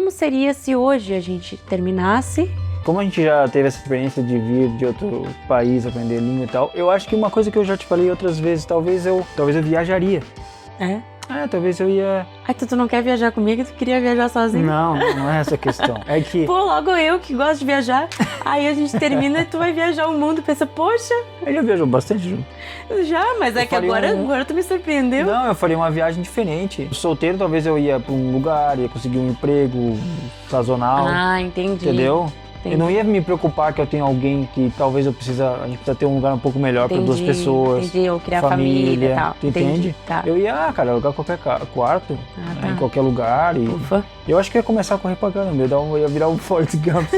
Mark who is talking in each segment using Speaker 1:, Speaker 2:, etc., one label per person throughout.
Speaker 1: Como seria se hoje a gente terminasse?
Speaker 2: Como a gente já teve essa experiência de vir de outro país, aprender língua e tal, eu acho que uma coisa que eu já te falei outras vezes, talvez eu viajaria. Talvez eu ia...
Speaker 1: Ai, tu não quer viajar comigo? Tu queria viajar sozinho?
Speaker 2: Não é essa a questão. É que...
Speaker 1: Pô, logo eu que gosto de viajar. Aí a gente termina e tu vai viajar o mundo. Pensa, poxa...
Speaker 2: Eu já viajou bastante junto.
Speaker 1: Já, mas é que agora tu me surpreendeu.
Speaker 2: Não, eu faria uma viagem diferente. Solteiro, talvez eu ia pra um lugar, ia conseguir um emprego sazonal.
Speaker 1: Ah, entendi.
Speaker 2: Entendeu?
Speaker 1: Entendi.
Speaker 2: Eu não ia me preocupar que eu tenho alguém que talvez a gente precisa ter um lugar um pouco melhor para duas pessoas.
Speaker 1: Entendi, ou criar família e tal.
Speaker 2: Tu entende?
Speaker 1: Tá.
Speaker 2: Eu ia, alugar qualquer quarto,
Speaker 1: tá.
Speaker 2: em qualquer lugar. E
Speaker 1: Ufa.
Speaker 2: eu acho que ia começar a correr pra caramba, eu ia virar um Forrest Gump.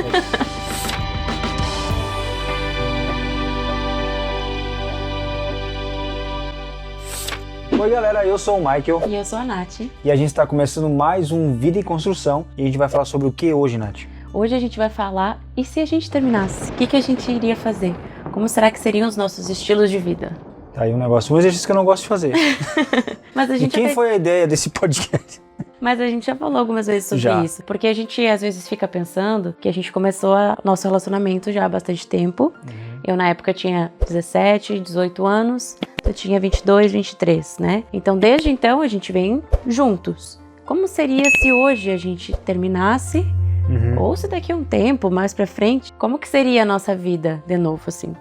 Speaker 2: Oi galera, eu sou o Michael.
Speaker 1: E eu sou a Nath.
Speaker 2: E a gente está começando mais um Vida em Construção. E a gente vai falar sobre o que hoje, Nath?
Speaker 1: Hoje a gente vai falar, e se a gente terminasse? O que a gente iria fazer? Como será que seriam os nossos estilos de vida?
Speaker 2: Tá aí um exercício que eu não gosto de fazer.
Speaker 1: Mas a gente
Speaker 2: e quem foi a ideia desse podcast?
Speaker 1: Mas a gente já falou algumas vezes sobre isso. Porque a gente às vezes fica pensando que a gente começou nosso relacionamento já há bastante tempo. Eu na época tinha 17, 18 anos. Eu tinha 22, 23, né? Então desde então a gente vem juntos. Como seria se hoje a gente terminasse? Ou se daqui a um tempo, mais pra frente, como que seria a nossa vida de novo, assim?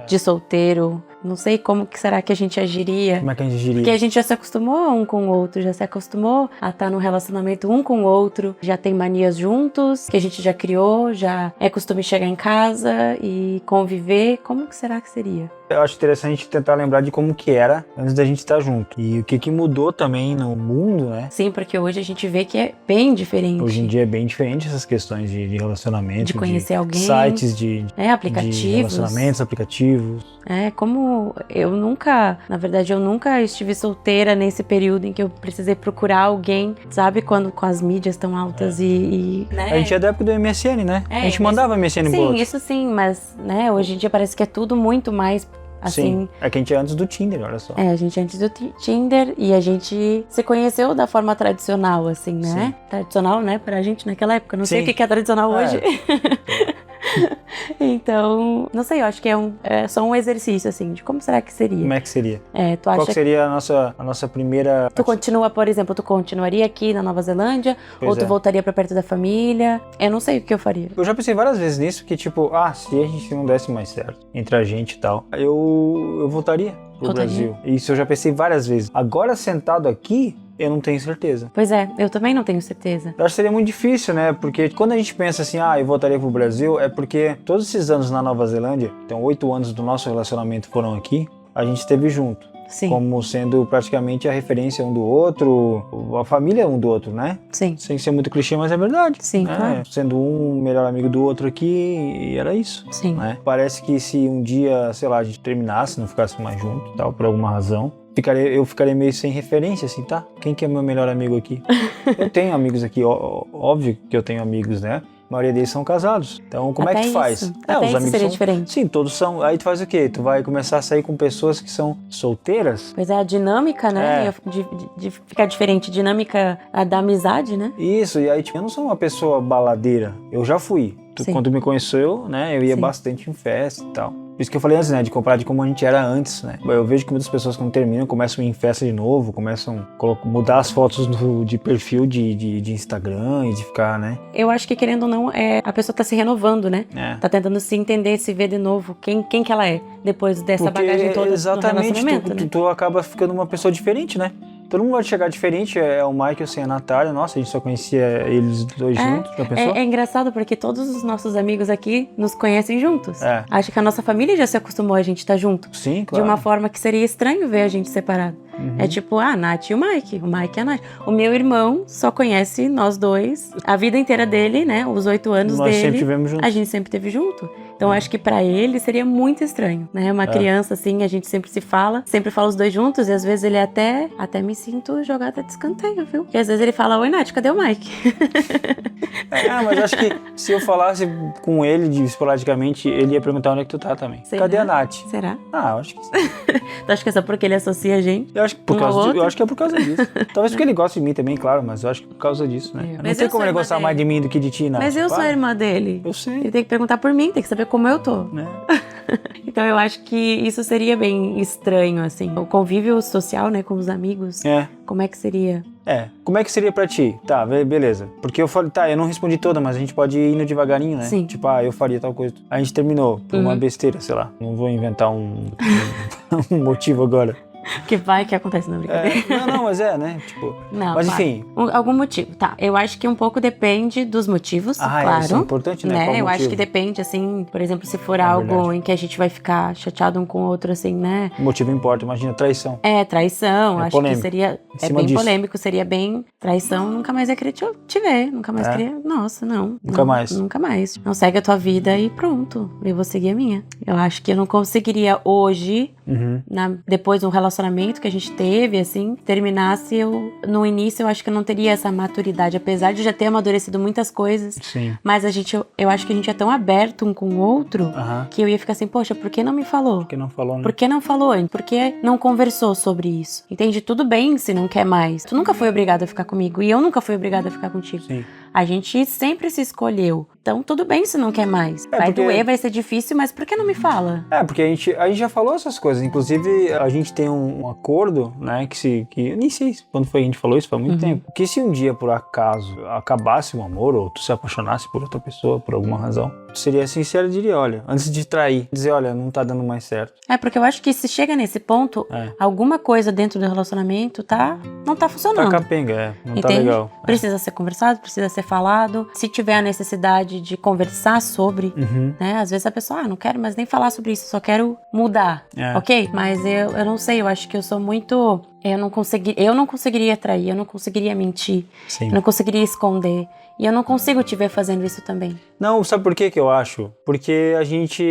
Speaker 1: De solteiro, não sei como que será que a gente agiria.
Speaker 2: Como é que a gente agiria?
Speaker 1: Porque a gente já se acostumou um com o outro, já se acostumou a estar num relacionamento um com o outro, já tem manias juntos, que a gente já criou, já é costume chegar em casa e conviver. Como que será que seria?
Speaker 2: Eu acho interessante a gente tentar lembrar de como que era antes da gente estar junto. E o que mudou também no mundo, né?
Speaker 1: Sim, porque hoje a gente vê que é bem diferente.
Speaker 2: Hoje em dia é bem diferente essas questões de relacionamento.
Speaker 1: De conhecer alguém.
Speaker 2: Sites de
Speaker 1: aplicativos.
Speaker 2: De relacionamentos, aplicativos.
Speaker 1: Como eu nunca estive solteira nesse período em que eu precisei procurar alguém, sabe? Quando com as mídias tão altas né?
Speaker 2: A gente é da época do MSN, né? A gente mandava MSN pro outro.
Speaker 1: Sim, isso sim, mas, né, hoje em dia parece que é tudo muito mais assim.
Speaker 2: Sim, é que a gente é antes do Tinder, olha só.
Speaker 1: A gente é antes do Tinder e a gente se conheceu da forma tradicional, assim, né? Sim. Tradicional, né, pra gente naquela época. Não sei o que é tradicional hoje. Então, não sei, eu acho que é só um exercício, assim, de como será que seria.
Speaker 2: Como é que seria?
Speaker 1: Tu acha
Speaker 2: Qual que seria a nossa primeira...
Speaker 1: Tu continua, por exemplo, tu continuaria aqui na Nova Zelândia? Ou tu voltaria pra perto da família? Eu não sei o que eu faria.
Speaker 2: Eu já pensei várias vezes nisso, que tipo, se a gente não desse mais certo entre a gente e tal, eu voltaria pro Brasil. Isso eu já pensei várias vezes. Agora, sentado aqui, eu não tenho certeza.
Speaker 1: Pois é, eu também não tenho certeza.
Speaker 2: Eu acho que seria muito difícil, né? Porque quando a gente pensa assim, eu voltaria pro Brasil, é porque todos esses anos na Nova Zelândia, então 8 anos do nosso relacionamento foram aqui, a gente esteve junto.
Speaker 1: Sim.
Speaker 2: Como sendo praticamente a referência um do outro, a família um do outro, né?
Speaker 1: Sim.
Speaker 2: Sem ser muito clichê, mas é verdade.
Speaker 1: Sim,
Speaker 2: né?
Speaker 1: claro.
Speaker 2: Sendo um melhor amigo do outro aqui, e era isso.
Speaker 1: Sim.
Speaker 2: Né? Parece que se um dia, sei lá, a gente terminasse, não ficasse mais junto, tal, por alguma razão, eu ficaria meio sem referência, assim, tá? Quem que é meu melhor amigo aqui? Eu tenho amigos aqui, óbvio que eu tenho amigos, né? A maioria deles são casados. Então, como
Speaker 1: até
Speaker 2: é que tu faz?
Speaker 1: Isso. Até os amigos seria diferente.
Speaker 2: Sim, todos são. Aí tu faz o quê? Tu vai começar a sair com pessoas que são solteiras?
Speaker 1: Pois é, a dinâmica, né? De ficar diferente. Dinâmica da amizade, né?
Speaker 2: Isso, e aí tipo, eu não sou uma pessoa baladeira. Eu já fui. Quando tu me conheceu, né? Eu ia bastante em festa e tal. Por isso que eu falei antes, né? De comparar de como a gente era antes, né? Eu vejo que muitas pessoas quando terminam começam a ir em festa de novo, começam a mudar as fotos de perfil de Instagram e de ficar, né?
Speaker 1: Eu acho que querendo ou não, a pessoa tá se renovando, né? Tá tentando se entender, se ver de novo. Quem que ela é depois dessa bagagem toda do relacionamento, né?
Speaker 2: Tu acaba ficando uma pessoa diferente, né? Todo mundo vai chegar diferente, é o Michael sem a Natália. Nossa, a gente só conhecia eles dois juntos, já pensou?
Speaker 1: É engraçado porque todos os nossos amigos aqui nos conhecem juntos. Acho que a nossa família já se acostumou a gente estar junto.
Speaker 2: Sim, claro.
Speaker 1: De uma forma que seria estranho ver a gente separado. É tipo, a Nath e o Mike e a Nath. O meu irmão só conhece nós dois a vida inteira dele, né? Os 8 anos dele.
Speaker 2: Nós sempre tivemos juntos.
Speaker 1: A gente sempre teve junto. Então acho que pra ele seria muito estranho, né? Uma criança assim, a gente sempre se fala, sempre fala os dois juntos e às vezes ele até me sinto jogada de escanteio, viu? Porque às vezes ele fala, oi Nath, cadê o Mike?
Speaker 2: Mas acho que se eu falasse com ele esporadicamente, ele ia perguntar onde é que tu tá também.
Speaker 1: Será?
Speaker 2: Cadê a Nath?
Speaker 1: Será?
Speaker 2: Eu acho que sim.
Speaker 1: Tu acha que é só porque ele associa a gente?
Speaker 2: Eu acho que é por causa disso. Talvez porque ele gosta de mim também, claro, mas eu acho que por causa disso, né? Não tem como ele gostar mais de mim do que de ti, não.
Speaker 1: Mas eu sou a irmã dele.
Speaker 2: Eu sei.
Speaker 1: Ele tem que perguntar por mim, tem que saber como eu tô. Então eu acho que isso seria bem estranho, assim. O convívio social, né, com os amigos. Como é que seria?
Speaker 2: Como é que seria pra ti? Tá, beleza. Porque eu falei, eu não respondi toda, mas a gente pode ir indo devagarinho, né?
Speaker 1: Sim.
Speaker 2: Tipo, eu faria tal coisa. A gente terminou por uma besteira, sei lá. Não vou inventar um motivo agora.
Speaker 1: Que vai que acontece na brincadeira.
Speaker 2: Não, mas né? Tipo.
Speaker 1: Não,
Speaker 2: mas
Speaker 1: claro.
Speaker 2: enfim.
Speaker 1: Algum motivo. Tá, eu acho que um pouco depende dos motivos, claro.
Speaker 2: Isso é importante, né? Qual
Speaker 1: eu
Speaker 2: motivo?
Speaker 1: acho que depende, assim, por exemplo, se for algo
Speaker 2: verdade.
Speaker 1: em que a gente vai ficar chateado um com o outro, assim, né?
Speaker 2: O motivo importa, imagina, traição.
Speaker 1: Traição, acho
Speaker 2: polêmico.
Speaker 1: que seria. Bem disso. Polêmico, seria bem traição, nunca mais ia querer te ver, nunca mais queria. Nossa, não.
Speaker 2: Nunca mais.
Speaker 1: Nunca mais. Não, segue a tua vida e pronto. Eu vou seguir a minha. Eu acho que eu não conseguiria hoje, depois de um relacionamento que a gente teve, assim, terminasse no início, eu acho que eu não teria essa maturidade, apesar de já ter amadurecido muitas coisas.
Speaker 2: Sim.
Speaker 1: Mas eu acho que a gente é tão aberto um com o outro que eu ia ficar assim, poxa, por que não me falou?
Speaker 2: Por que não falou, né?
Speaker 1: Por que não falou? Por que não conversou sobre isso? Entende? Tudo bem se não quer mais. Tu nunca foi obrigado a ficar comigo e eu nunca fui obrigada a ficar contigo.
Speaker 2: Sim.
Speaker 1: A gente sempre se escolheu. Então, tudo bem se não quer mais. Vai doer, vai ser difícil, mas por que não me fala?
Speaker 2: Porque a gente já falou essas coisas. Inclusive, a gente tem um acordo, né, que eu nem sei quando foi que a gente falou isso, faz muito tempo. Que se um dia, por acaso, acabasse o amor, ou tu se apaixonasse por outra pessoa, por alguma razão, tu seria sincero e diria, olha, antes de trair, dizer, olha, não tá dando mais certo.
Speaker 1: Porque eu acho que se chega nesse ponto, alguma coisa dentro do relacionamento não tá funcionando.
Speaker 2: Tá capenga, não
Speaker 1: Entende?
Speaker 2: tá legal.
Speaker 1: Precisa ser conversado, precisa ser falado. Se tiver a necessidade de conversar sobre, né? Às vezes a pessoa, não quero mais nem falar sobre isso, só quero mudar, ok? Mas eu não sei, eu acho que eu sou muito... Eu não conseguiria trair, eu não conseguiria mentir, eu não conseguiria esconder. E eu não consigo te ver fazendo isso também.
Speaker 2: Não, sabe por que eu acho? Porque a gente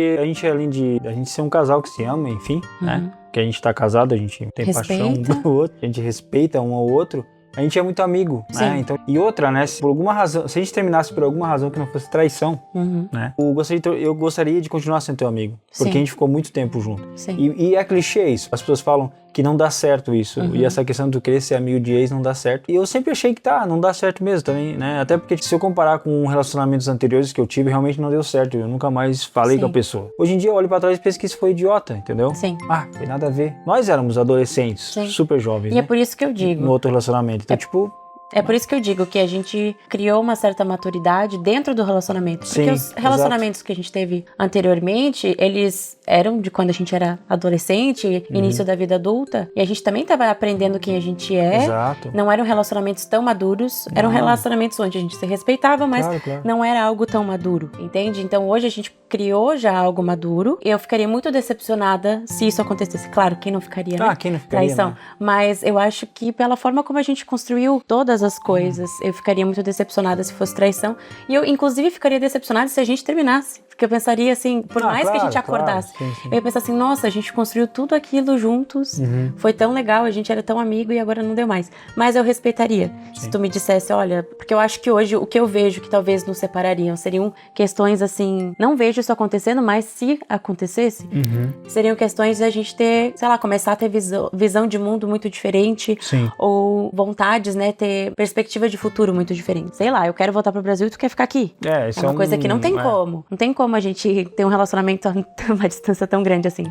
Speaker 2: além de a gente ser um casal que se ama, enfim, né? Que a gente tá casado, a gente tem paixão um pelo outro, a gente respeita um ao outro. A gente é muito amigo, né? Então, e outra, né? Se por alguma razão, se a gente terminasse por alguma razão que não fosse traição, né? Eu gostaria de continuar sendo teu amigo. Porque a gente ficou muito tempo junto. E é clichê isso. As pessoas falam que não dá certo isso. E essa questão de tu querer ser amigo de ex não dá certo. E eu sempre achei que não dá certo mesmo também, né? Até porque se eu comparar com relacionamentos anteriores que eu tive, realmente não deu certo. Eu nunca mais falei com a pessoa. Hoje em dia eu olho pra trás e penso que isso foi idiota, entendeu? Foi nada a ver. Nós éramos adolescentes, super jovens,
Speaker 1: E é por isso que eu digo.
Speaker 2: No outro relacionamento. Então,
Speaker 1: É por isso que eu digo que a gente criou uma certa maturidade dentro do relacionamento. Porque os relacionamentos que a gente teve anteriormente, eles eram de quando a gente era adolescente, início da vida adulta. E a gente também estava aprendendo quem a gente é. Não eram relacionamentos tão maduros. Eram relacionamentos onde a gente se respeitava, mas não era algo tão maduro, entende? Então hoje a gente criou já algo maduro. Eu ficaria muito decepcionada se isso acontecesse. Claro, quem não ficaria, né?
Speaker 2: Quem não ficaria,
Speaker 1: traição.
Speaker 2: Né?
Speaker 1: Mas eu acho que pela forma como a gente construiu todas as coisas, eu ficaria muito decepcionada se fosse traição. E eu, inclusive, ficaria decepcionada se a gente terminasse. Porque eu pensaria assim, por mais que a gente acordasse, eu ia pensar assim, nossa, a gente construiu tudo aquilo juntos, foi tão legal, a gente era tão amigo e agora não deu mais. Mas eu respeitaria se tu me dissesse, olha, porque eu acho que hoje o que eu vejo que talvez nos separariam seriam questões assim, não vejo isso acontecendo, mas se acontecesse, seriam questões da gente ter, sei lá, começar a ter visão de mundo muito diferente, ou vontades, né, ter perspectiva de futuro muito diferente. Sei lá, eu quero voltar pro Brasil e tu quer ficar aqui.
Speaker 2: Isso
Speaker 1: é uma coisa que não tem como. Não tem como a gente ter um relacionamento a uma distância tão grande assim.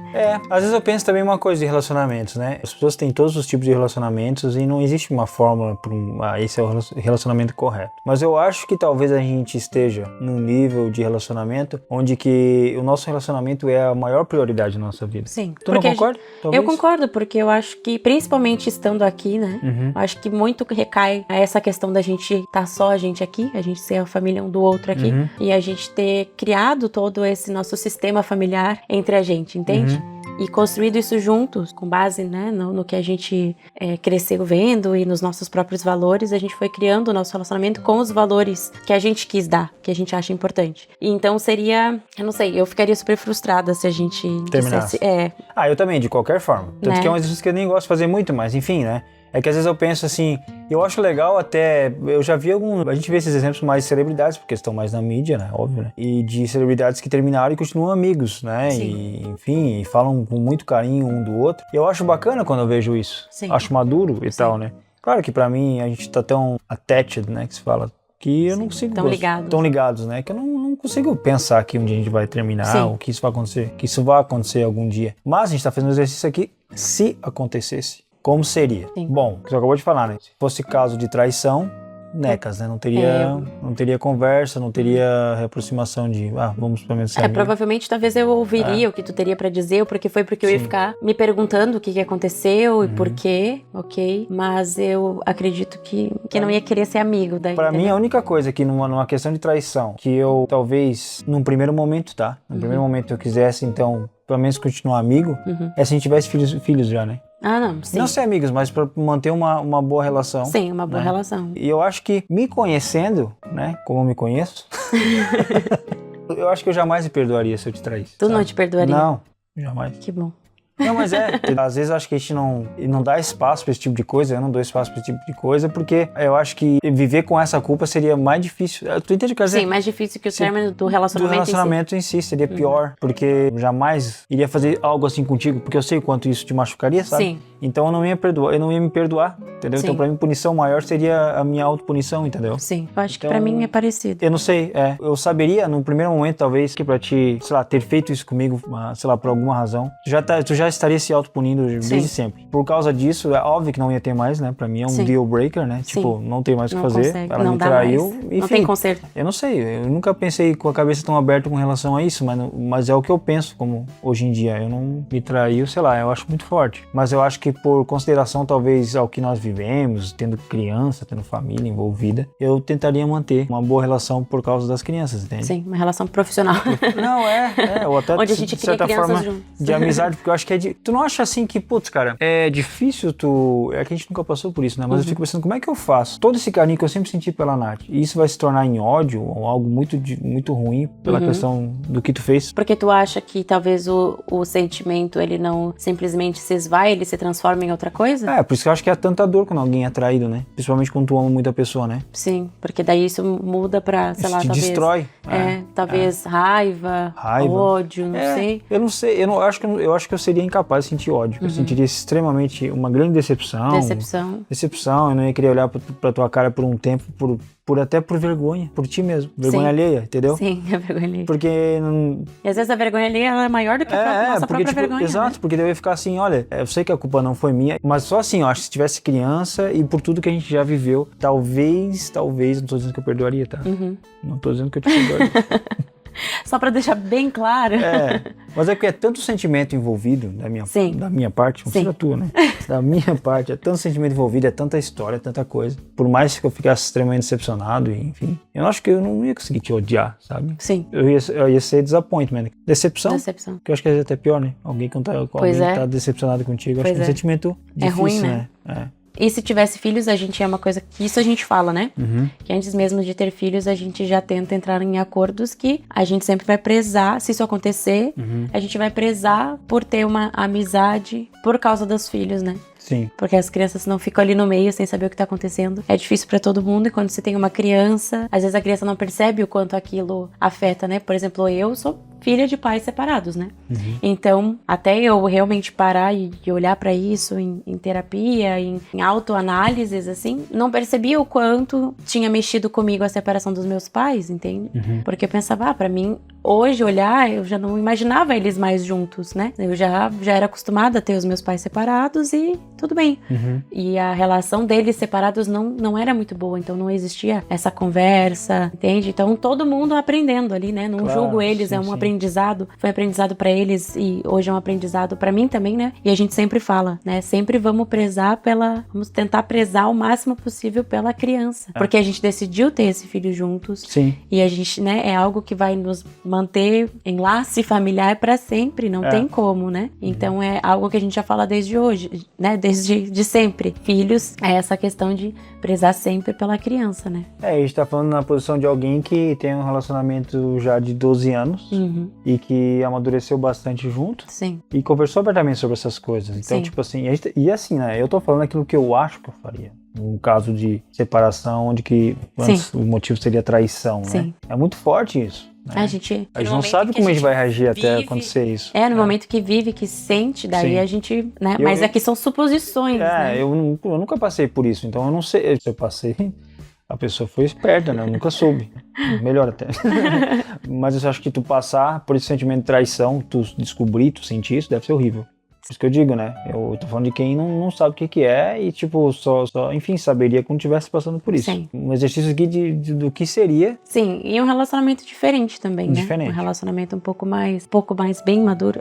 Speaker 2: Às vezes eu penso também uma coisa de relacionamentos, né? As pessoas têm todos os tipos de relacionamentos e não existe uma fórmula para esse é o relacionamento correto. Mas eu acho que talvez a gente esteja num nível de relacionamento onde que o nosso relacionamento é a maior prioridade da nossa vida.
Speaker 1: Sim.
Speaker 2: Tu não concorda?
Speaker 1: Eu concordo, porque eu acho que, principalmente estando aqui, né? Eu acho que muito recai a essa questão da gente estar só a gente aqui, a gente ser a família um do outro aqui, e a gente ter criado todo esse nosso sistema familiar entre a gente, entende? E construído isso juntos, com base, né, no que a gente cresceu vendo e nos nossos próprios valores, a gente foi criando o nosso relacionamento com os valores que a gente quis dar, que a gente acha importante. E então seria, eu não sei, eu ficaria super frustrada se a gente
Speaker 2: terminasse.
Speaker 1: Dissesse,
Speaker 2: eu também, de qualquer forma. Tanto que é um exercício que eu nem gosto de fazer muito, mas enfim, né? É que às vezes eu penso assim, eu acho legal até, eu já vi a gente vê esses exemplos mais de celebridades, porque estão mais na mídia, né, óbvio, né, e de celebridades que terminaram e continuam amigos, né,
Speaker 1: Sim.
Speaker 2: e enfim, e falam com muito carinho um do outro. Eu acho bacana quando eu vejo isso,
Speaker 1: Sim.
Speaker 2: acho maduro e
Speaker 1: Sim.
Speaker 2: tal, né. Claro que pra mim a gente tá tão attached, né, que se fala, que eu não consigo... Tão ligados, né? Que eu não consigo pensar que um dia a gente vai terminar, ou que isso vai acontecer, que isso vai acontecer algum dia. Mas a gente tá fazendo um exercício aqui, se acontecesse, como seria?
Speaker 1: Sim.
Speaker 2: Bom, você acabou de falar, né? Se fosse caso de traição, necas, né? Não teria conversa, não teria reaproximação de, vamos pelo menos ser amigos.
Speaker 1: Provavelmente, talvez eu ouviria o que tu teria pra dizer, ou porque eu ia ficar me perguntando o que aconteceu e por quê, ok? Mas eu acredito que não ia querer ser amigo daí.
Speaker 2: Pra mim, a única coisa que numa questão de traição, que eu talvez, num primeiro momento, tá? Num primeiro momento eu quisesse, então, pelo menos continuar amigo, é se a gente tivesse filhos já, né?
Speaker 1: Não, sim.
Speaker 2: Não ser amigos, mas pra manter uma boa relação.
Speaker 1: Sim, uma boa relação.
Speaker 2: E eu acho que me conhecendo, né, como eu me conheço, eu acho que eu jamais me perdoaria se eu te traísse.
Speaker 1: Tu não te perdoaria?
Speaker 2: Não, jamais.
Speaker 1: Que bom.
Speaker 2: Não, mas às vezes eu acho que a gente não dá espaço pra esse tipo de coisa, eu não dou espaço pra esse tipo de coisa, porque eu acho que viver com essa culpa seria mais difícil. Tu entende o que eu quero dizer?
Speaker 1: Sim, mais difícil que o término do relacionamento
Speaker 2: em si seria pior, porque eu jamais iria fazer algo assim contigo, porque eu sei o quanto isso te machucaria, sabe?
Speaker 1: Sim.
Speaker 2: Então eu não ia me perdoar, entendeu?
Speaker 1: Sim.
Speaker 2: Então pra mim punição maior seria a minha autopunição, entendeu?
Speaker 1: Sim, eu acho que pra mim é parecido.
Speaker 2: Eu não sei, eu saberia no primeiro momento talvez que pra te, sei lá, ter feito isso comigo, sei lá, por alguma razão, tu já estaria se autopunindo desde sempre. Por causa disso, é óbvio que não ia ter mais, né? Pra mim é um deal breaker, né? Tipo, não tem mais o que fazer.
Speaker 1: Consegue.
Speaker 2: Ela
Speaker 1: não
Speaker 2: me
Speaker 1: dá
Speaker 2: traiu,
Speaker 1: mais.
Speaker 2: enfim.
Speaker 1: Não tem conserto.
Speaker 2: Eu não sei, eu nunca pensei com a cabeça tão aberta com relação a isso, mas é o que eu penso como hoje em dia. Eu não me traiu, sei lá, eu acho muito forte. Mas eu acho que por consideração talvez ao que nós vivemos, tendo criança, tendo família envolvida, eu tentaria manter uma boa relação por causa das crianças, entende?
Speaker 1: Sim, uma relação profissional.
Speaker 2: Não, ou até
Speaker 1: onde a gente
Speaker 2: de certa
Speaker 1: cria
Speaker 2: forma
Speaker 1: juntos.
Speaker 2: de amizade, porque eu acho que tu não acha assim que, putz, cara, é difícil é que a gente nunca passou por isso, né? Mas eu fico pensando, como é que eu faço? Todo esse carinho que eu sempre senti pela Nath, e isso vai se tornar em ódio ou algo muito ruim pela questão do que tu fez?
Speaker 1: Porque tu acha que talvez o sentimento, ele não simplesmente se esvai, ele se transforma em outra coisa?
Speaker 2: Por isso que eu acho que é tanta dor quando alguém é traído, né? Principalmente quando tu ama muito a pessoa, né?
Speaker 1: Sim, porque daí isso muda pra, sei lá,
Speaker 2: te
Speaker 1: talvez...
Speaker 2: destrói.
Speaker 1: Talvez raiva, ódio, não sei.
Speaker 2: Eu não sei, eu acho que eu seria incapaz de sentir ódio. Eu sentiria extremamente uma grande decepção. Decepção, eu não ia querer olhar pra tua cara por um tempo, até por vergonha, por ti mesmo. Vergonha alheia, entendeu?
Speaker 1: Sim, a vergonha alheia.
Speaker 2: Porque...
Speaker 1: E às vezes a vergonha alheia ela é maior do que a nossa própria vergonha.
Speaker 2: Exato,
Speaker 1: né?
Speaker 2: porque daí eu ia ficar assim, olha, eu sei que a culpa não foi minha, mas só assim, eu acho que se tivesse criança e por tudo que a gente já viveu, talvez, não tô dizendo que eu perdoaria, tá? Não tô dizendo que eu te perdoaria.
Speaker 1: Só pra deixar bem claro.
Speaker 2: Mas é porque é tanto sentimento envolvido da minha parte, não seja tua, né? Da minha parte, é tanto sentimento envolvido, é tanta história, é tanta coisa. Por mais que eu ficasse extremamente decepcionado, enfim, eu acho que eu não ia conseguir te odiar, sabe?
Speaker 1: Sim.
Speaker 2: Eu ia ser disappointment. Decepção. Que eu acho que é até pior, né? Alguém que tá decepcionado contigo, acho que é um sentimento difícil,
Speaker 1: ruim, né? E se tivesse filhos, a gente é uma coisa que isso a gente fala, né? Que antes mesmo de ter filhos, a gente já tenta entrar em acordos que a gente sempre vai prezar, se isso acontecer, a gente vai prezar por ter uma amizade por causa dos filhos, né?
Speaker 2: Sim.
Speaker 1: Porque as crianças não ficam ali no meio sem saber o que tá acontecendo. É difícil pra todo mundo e quando você tem uma criança, às vezes a criança não percebe o quanto aquilo afeta, né? Por exemplo, eu sou filha de pais separados, né? Então, até eu realmente parar e olhar pra isso em terapia, em autoanálises, assim, não percebia o quanto tinha mexido comigo a separação dos meus pais, entende? Porque eu pensava, pra mim, hoje olhar, eu já não imaginava eles mais juntos, né? Eu já era acostumada a ter os meus pais separados e tudo bem. E a relação deles separados não era muito boa, então não existia essa conversa, entende? Então todo mundo aprendendo ali, né? Não julgo eles, é um aprendizado, foi aprendizado pra eles e hoje é um aprendizado pra mim também, né? E a gente sempre fala, né? Sempre vamos tentar prezar o máximo possível pela criança, porque a gente decidiu ter esse filho juntos.
Speaker 2: Sim.
Speaker 1: E a gente, né? É algo que vai nos manter manter enlace familiar pra sempre, não tem como, né? Então é algo que a gente já fala desde hoje, né? Desde de sempre. Filhos é essa questão de prezar sempre pela criança, né?
Speaker 2: A gente tá falando na posição de alguém que tem um relacionamento já de 12 anos e que amadureceu bastante junto.
Speaker 1: Sim.
Speaker 2: E conversou abertamente sobre essas coisas. Então, tipo assim, e assim, né? Eu tô falando aquilo que eu acho que eu faria. Um caso de separação, onde que antes o motivo seria traição, né? É muito forte isso. Né?
Speaker 1: A gente
Speaker 2: não sabe como a gente vai reagir até acontecer isso.
Speaker 1: No momento que vive, que sente, daí a gente, né? Mas aqui são suposições, né?
Speaker 2: Eu nunca passei por isso, então eu não sei. Se eu passei, a pessoa foi esperta, né? Eu nunca soube. Melhor até. Mas eu acho que tu passar por esse sentimento de traição, tu descobrir, tu sentir isso, deve ser horrível. Isso que eu digo, né? Eu tô falando de quem não sabe o que é e, tipo, enfim, saberia quando estivesse passando por isso. Sim. Um exercício aqui do que seria.
Speaker 1: Sim, e um relacionamento diferente também,
Speaker 2: diferente.
Speaker 1: Né? Um relacionamento um pouco mais bem maduro.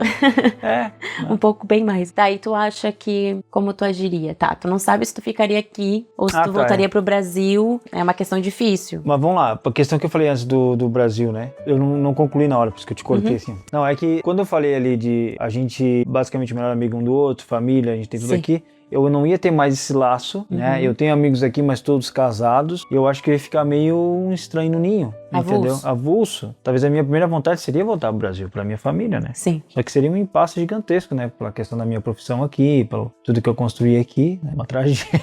Speaker 1: Um pouco bem mais. Daí tu acha que, como tu agiria? Tá, tu não sabe se tu ficaria aqui ou se tu voltaria pro Brasil. É uma questão difícil.
Speaker 2: Mas vamos lá, a questão que eu falei antes do Brasil, né? Eu não concluí na hora, por isso que eu te cortei assim. Não, é que quando eu falei ali de a gente, basicamente, melhor amigo um do outro, família, a gente tem tudo aqui, eu não ia ter mais esse laço, né? Eu tenho amigos aqui, mas todos casados, e eu acho que eu ia ficar meio um estranho no ninho, entendeu? Avulso. Talvez a minha primeira vontade seria voltar pro Brasil, pra minha família, né?
Speaker 1: Sim.
Speaker 2: Só que seria um impasse gigantesco, né? Pela questão da minha profissão aqui, pelo tudo que eu construí aqui, né? Uma tragédia.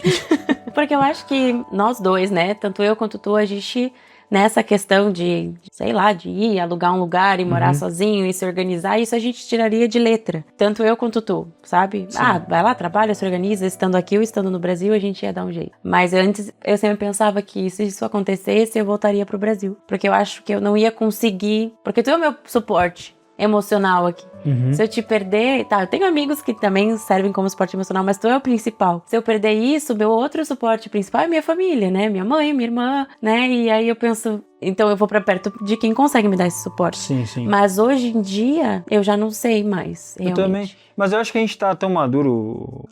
Speaker 1: Porque eu acho que nós dois, né? Tanto eu quanto tu, a gente... Nessa questão de, sei lá, de ir alugar um lugar e morar sozinho e se organizar, isso a gente tiraria de letra. Tanto eu quanto tu, sabe? Sim. Vai lá, trabalha, se organiza, estando aqui ou estando no Brasil, a gente ia dar um jeito. Mas antes, eu sempre pensava que se isso acontecesse, eu voltaria pro Brasil. Porque eu acho que eu não ia conseguir... Porque tu é o meu suporte emocional aqui. Se eu te perder... Tá, eu tenho amigos que também servem como suporte emocional, mas tu é o principal. Se eu perder isso, meu outro suporte principal é minha família, né? Minha mãe, minha irmã, né? E aí eu penso... Então eu vou pra perto de quem consegue me dar esse suporte.
Speaker 2: Sim, sim.
Speaker 1: Mas hoje em dia, eu já não sei mais, realmente.
Speaker 2: Eu também. Mas eu acho que a gente tá tão maduro...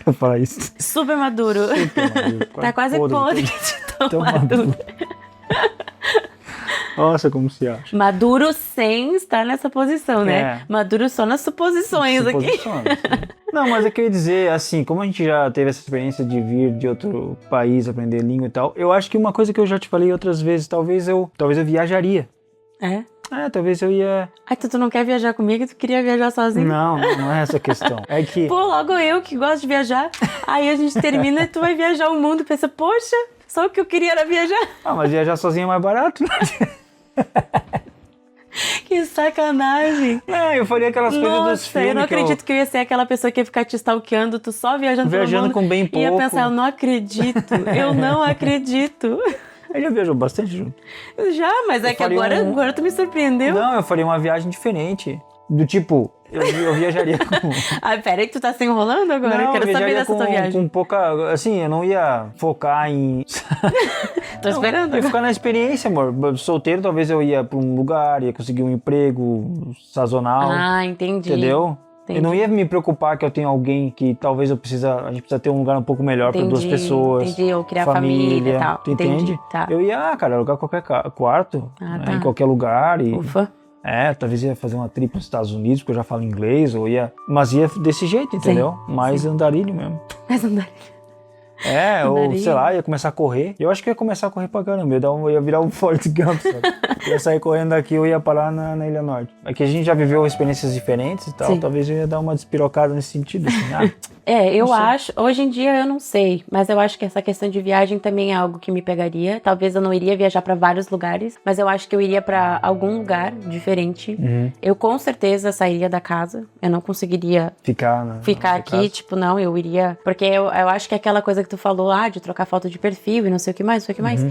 Speaker 2: Eu falar isso.
Speaker 1: Super maduro. Tá quase podre de tão maduro.
Speaker 2: Nossa, como se acha.
Speaker 1: Maduro sem estar nessa posição, né? Maduro só nas suposições aqui.
Speaker 2: Não, mas é que eu ia dizer, assim, como a gente já teve essa experiência de vir de outro país, aprender língua e tal, eu acho que uma coisa que eu já te falei outras vezes, talvez eu viajaria. Talvez eu ia...
Speaker 1: Tu não quer viajar comigo? Tu queria viajar sozinho?
Speaker 2: Não é essa a questão. É que...
Speaker 1: Pô, logo eu que gosto de viajar. Aí a gente termina e tu vai viajar o mundo e pensa, poxa, só o que eu queria era viajar.
Speaker 2: Mas viajar sozinho é mais barato, né?
Speaker 1: Que sacanagem.
Speaker 2: Eu faria aquelas coisas dos filmes.
Speaker 1: Eu não acredito que eu ia ser aquela pessoa que ia ficar te stalkeando, tu só viajando pelo mundo.
Speaker 2: Com bem pouco.
Speaker 1: E ia pensar, eu não acredito.
Speaker 2: Eu já viajou bastante junto.
Speaker 1: Já, mas é que agora tu me surpreendeu.
Speaker 2: Não, eu faria uma viagem diferente. Do tipo, eu viajaria com...
Speaker 1: Pera aí que tu tá se enrolando agora.
Speaker 2: Não,
Speaker 1: eu quero saber dessa tua viagem.
Speaker 2: Com pouca... Assim, eu não ia focar em...
Speaker 1: Tô esperando.
Speaker 2: Eu ia ficar na experiência, amor. Solteiro, talvez eu ia pra um lugar, ia conseguir um emprego sazonal.
Speaker 1: Entendi.
Speaker 2: Entendeu?
Speaker 1: Entendi.
Speaker 2: Eu não ia me preocupar que eu tenho alguém que talvez a gente precisa ter um lugar um pouco melhor para duas pessoas.
Speaker 1: Entendi, ou criar família e tal.
Speaker 2: Tu entende?
Speaker 1: Tá.
Speaker 2: Eu ia, alugar qualquer quarto, em qualquer lugar e...
Speaker 1: Ufa.
Speaker 2: Talvez ia fazer uma trip nos Estados Unidos, porque eu já falo inglês, mas ia desse jeito, entendeu? Mais andarilho mesmo.
Speaker 1: Mais andarilho.
Speaker 2: Ou sei lá, ia começar a correr. Eu acho que ia começar a correr pra caramba. Eu ia virar um Forrest Gump, sabe? Ia sair correndo daqui, eu ia parar na Ilha Norte. Aqui a gente já viveu experiências diferentes e tal. Talvez eu ia dar uma despirocada nesse sentido. Assim,
Speaker 1: eu acho. Hoje em dia eu não sei. Mas eu acho que essa questão de viagem também é algo que me pegaria. Talvez eu não iria viajar pra vários lugares. Mas eu acho que eu iria pra algum lugar diferente. Eu com certeza sairia da casa. Eu não conseguiria ficar aqui. Casa. Tipo, não, eu iria... Porque eu acho que é aquela coisa que tu falou, de trocar foto de perfil e não sei o que mais,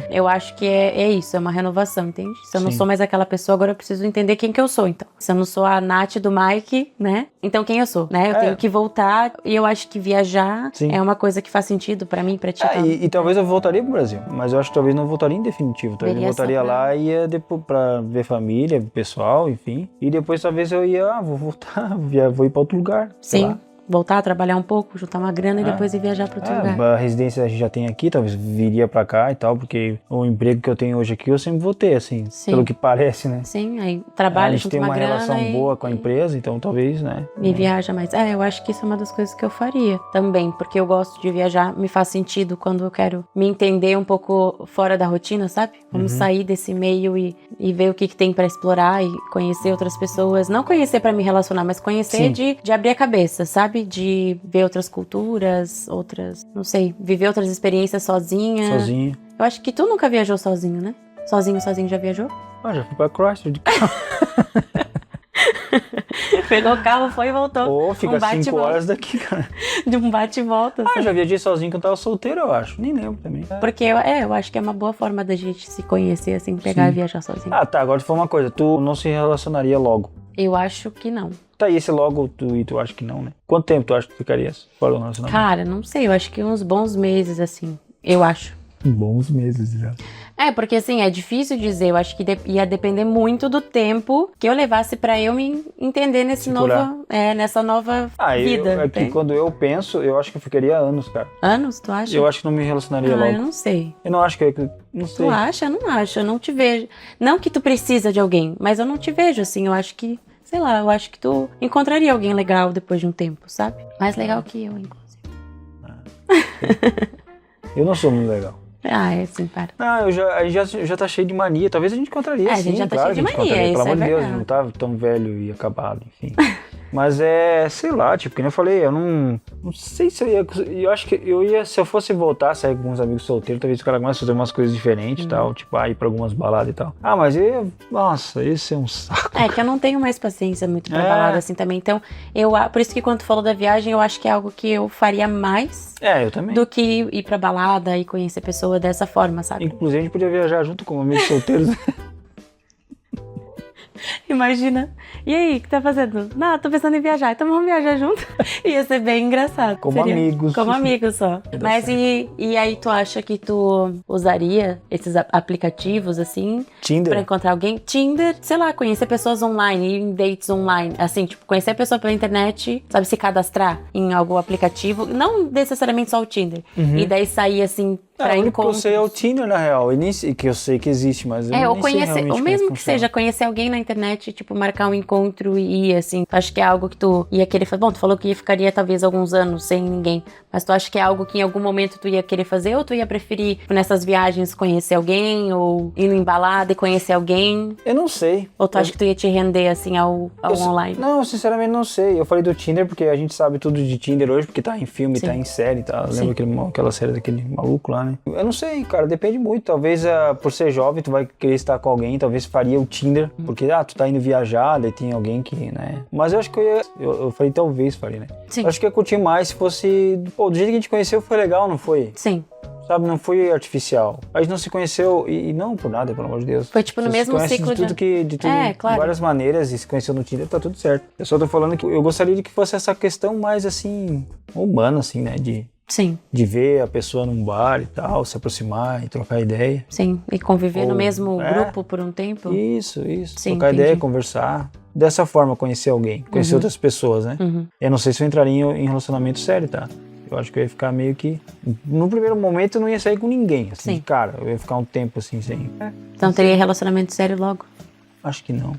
Speaker 1: Eu acho que é isso, é uma renovação, entende? Se eu não sou mais aquela pessoa, agora eu preciso entender quem que eu sou, então. Se eu não sou a Nath do Mike, né? Então quem eu sou, né? Eu tenho que voltar e eu acho que viajar é uma coisa que faz sentido pra mim, pra ti.
Speaker 2: E talvez eu voltaria pro Brasil, mas eu acho que talvez não voltaria em definitivo. Talvez eu voltaria lá e ia depois pra ver família, pessoal, enfim. E depois talvez eu ia, vou voltar, vou ir pra outro lugar.
Speaker 1: Sim. voltar a trabalhar um pouco, juntar uma grana e depois ir viajar pra outro lugar.
Speaker 2: A residência a gente já tem aqui, talvez viria pra cá e tal, porque o emprego que eu tenho hoje aqui eu sempre vou ter, assim, pelo que parece, né?
Speaker 1: Sim, aí trabalha, junta uma grana. A gente
Speaker 2: tem uma relação boa com a empresa, então talvez, né?
Speaker 1: E viaja mais. Eu acho que isso é uma das coisas que eu faria também, porque eu gosto de viajar, me faz sentido quando eu quero me entender um pouco fora da rotina, sabe? Vamos sair desse meio e ver o que tem pra explorar e conhecer outras pessoas. Não conhecer pra me relacionar, mas conhecer de abrir a cabeça, sabe? De ver outras culturas, não sei, viver outras experiências sozinha. Eu acho que tu nunca viajou sozinho, né? Sozinho já viajou?
Speaker 2: Já fui pra Croácia de carro.
Speaker 1: Pegou o carro, foi e voltou.
Speaker 2: Fica 5 horas daqui, cara.
Speaker 1: De um bate e volta. Assim.
Speaker 2: Já viajei sozinho quando eu tava solteiro, eu acho. Nem lembro também.
Speaker 1: Porque eu acho que é uma boa forma da gente se conhecer, assim, pegar e viajar sozinho.
Speaker 2: Tá. Agora tu falou uma coisa. Tu não se relacionaria logo?
Speaker 1: Eu acho que não.
Speaker 2: Tá, e esse logo tu acha que não, né? Quanto tempo tu acha que ficaria fora do relacionamento?
Speaker 1: Cara, não sei. Eu acho que uns bons meses, assim. Eu acho.
Speaker 2: Bons meses já.
Speaker 1: Porque assim, é difícil dizer. Eu acho que ia depender muito do tempo que eu levasse pra eu me entender nessa nova vida.
Speaker 2: Quando eu penso, eu acho que eu ficaria anos, cara.
Speaker 1: Anos, tu acha?
Speaker 2: Eu acho que não me relacionaria logo.
Speaker 1: Eu não sei.
Speaker 2: Eu não acho que... Não sei.
Speaker 1: Tu acha? Eu não acho. Eu não te vejo. Não que tu precisa de alguém, mas eu não te vejo, assim. Eu acho que... Sei lá, eu acho que tu encontraria alguém legal depois de um tempo, sabe? Mais legal que eu, inclusive.
Speaker 2: Eu não sou muito legal.
Speaker 1: Sim, para.
Speaker 2: Não, a gente já tá cheio de mania. Talvez a gente encontraria, sim. A gente já tá cheio de mania,
Speaker 1: pelo amor
Speaker 2: de Deus, não tá tão velho e acabado, enfim. Mas sei lá, tipo, como eu falei, eu não sei se eu ia... Eu acho que eu ia, se eu fosse voltar a sair com alguns amigos solteiros, talvez o cara começasse a fazer umas coisas diferentes e tal, tipo, ir pra algumas baladas e tal. Mas nossa, esse é um saco.
Speaker 1: Que eu não tenho mais paciência muito pra balada assim também, então, por isso que quando tu falou da viagem, eu acho que é algo que eu faria mais
Speaker 2: eu também.
Speaker 1: Do que ir pra balada e conhecer pessoa dessa forma, sabe?
Speaker 2: Inclusive, a gente podia viajar junto com amigos solteiros.
Speaker 1: Imagina. E aí, o que tá fazendo? Não, tô pensando em viajar. Então vamos viajar junto. Ia ser bem engraçado.
Speaker 2: Como amigos.
Speaker 1: Como amigos só. Mas e aí tu acha que tu usaria esses aplicativos assim?
Speaker 2: Tinder?
Speaker 1: Pra encontrar alguém? Tinder, sei lá, conhecer pessoas online, ir em dates online. Assim, tipo, conhecer a pessoa pela internet, sabe, se cadastrar em algum aplicativo. Não necessariamente só o Tinder. E daí sair assim...
Speaker 2: O único que eu sei é o Tinder, na real. E que eu sei que existe, mas eu
Speaker 1: ou
Speaker 2: nem
Speaker 1: conhecer,
Speaker 2: sei
Speaker 1: ou mesmo que seja, conhecer alguém na internet, tipo, marcar um encontro e ir, assim. Acho que é algo que tu ia querer fazer. Bom, tu falou que ficaria talvez alguns anos sem ninguém, mas tu acha que é algo que em algum momento tu ia querer fazer, ou tu ia preferir, nessas viagens, conhecer alguém, ou ir em balada e conhecer alguém?
Speaker 2: Eu não sei.
Speaker 1: Ou tu acha que tu ia te render, assim, ao online?
Speaker 2: Não, sinceramente não sei. Eu falei do Tinder porque a gente sabe tudo de Tinder hoje, porque tá em filme, tá em série e tal. Lembra aquela série daquele maluco lá, né? Eu não sei, cara, depende muito. Talvez por ser jovem, tu vai querer estar com alguém, talvez faria o Tinder, porque tu tá indo viajar, daí tem alguém que, né? Mas eu acho que eu falei talvez faria, né?
Speaker 1: Sim.
Speaker 2: Eu acho que eu ia curtir mais se fosse... do jeito que a gente conheceu foi legal, não foi?
Speaker 1: Sim.
Speaker 2: Sabe, não foi artificial. A gente não se conheceu, e não por nada, pelo amor de Deus.
Speaker 1: Foi tipo no mesmo ciclo
Speaker 2: de tudo.
Speaker 1: Claro.
Speaker 2: De várias maneiras, e se conheceu no Tinder, tá tudo certo. Eu só tô falando que eu gostaria de que fosse essa questão mais, assim, humana, assim, né?
Speaker 1: Sim.
Speaker 2: De ver a pessoa num bar e tal, se aproximar e trocar ideia.
Speaker 1: Sim, e conviver no mesmo grupo por um tempo.
Speaker 2: Isso.
Speaker 1: Sim,
Speaker 2: trocar ideia, conversar. Dessa forma, conhecer alguém, conhecer outras pessoas, né? Eu não sei se eu entraria em relacionamento sério, tá? Eu acho que eu ia ficar meio que... No primeiro momento eu não ia sair com ninguém, assim, de cara. Eu ia ficar um tempo assim, sem...
Speaker 1: Então teria relacionamento sério logo?
Speaker 2: Acho que não.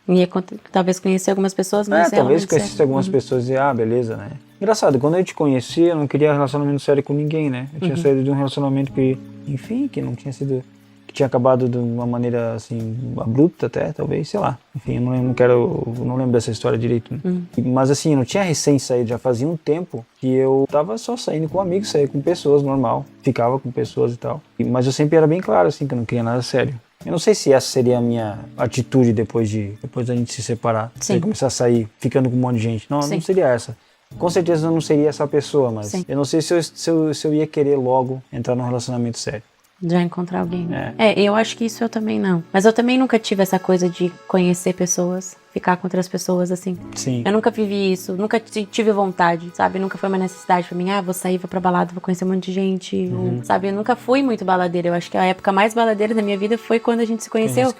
Speaker 1: Ia talvez conhecer algumas pessoas, mas
Speaker 2: talvez conhecesse algumas pessoas e beleza, né? Engraçado, quando eu te conheci, eu não queria relacionamento sério com ninguém, né? Eu tinha saído de um relacionamento que, enfim, que não tinha sido... Que tinha acabado de uma maneira, assim, abrupta até, talvez, sei lá. Enfim, eu não lembro dessa história direito. Né? Mas assim, eu não tinha recém saído, já fazia um tempo que eu tava só saindo com amigos, saía com pessoas, normal. Ficava com pessoas e tal. Mas eu sempre era bem claro, assim, que eu não queria nada sério. Eu não sei se essa seria a minha atitude depois da gente se separar.
Speaker 1: Sim.
Speaker 2: E começar a sair, ficando com um monte de gente. Não seria essa. Com certeza eu não seria essa pessoa, mas eu não sei se eu ia querer logo entrar num relacionamento sério.
Speaker 1: Já encontrar alguém. Eu acho que isso eu também não. Mas eu também nunca tive essa coisa de conhecer pessoas, ficar com outras pessoas, assim.
Speaker 2: Sim.
Speaker 1: Eu nunca vivi isso, nunca tive vontade, sabe? Nunca foi uma necessidade pra mim, vou sair, vou pra balada, vou conhecer um monte de gente, sabe? Eu nunca fui muito baladeira. Eu acho que a época mais baladeira da minha vida foi quando a gente se conheceu.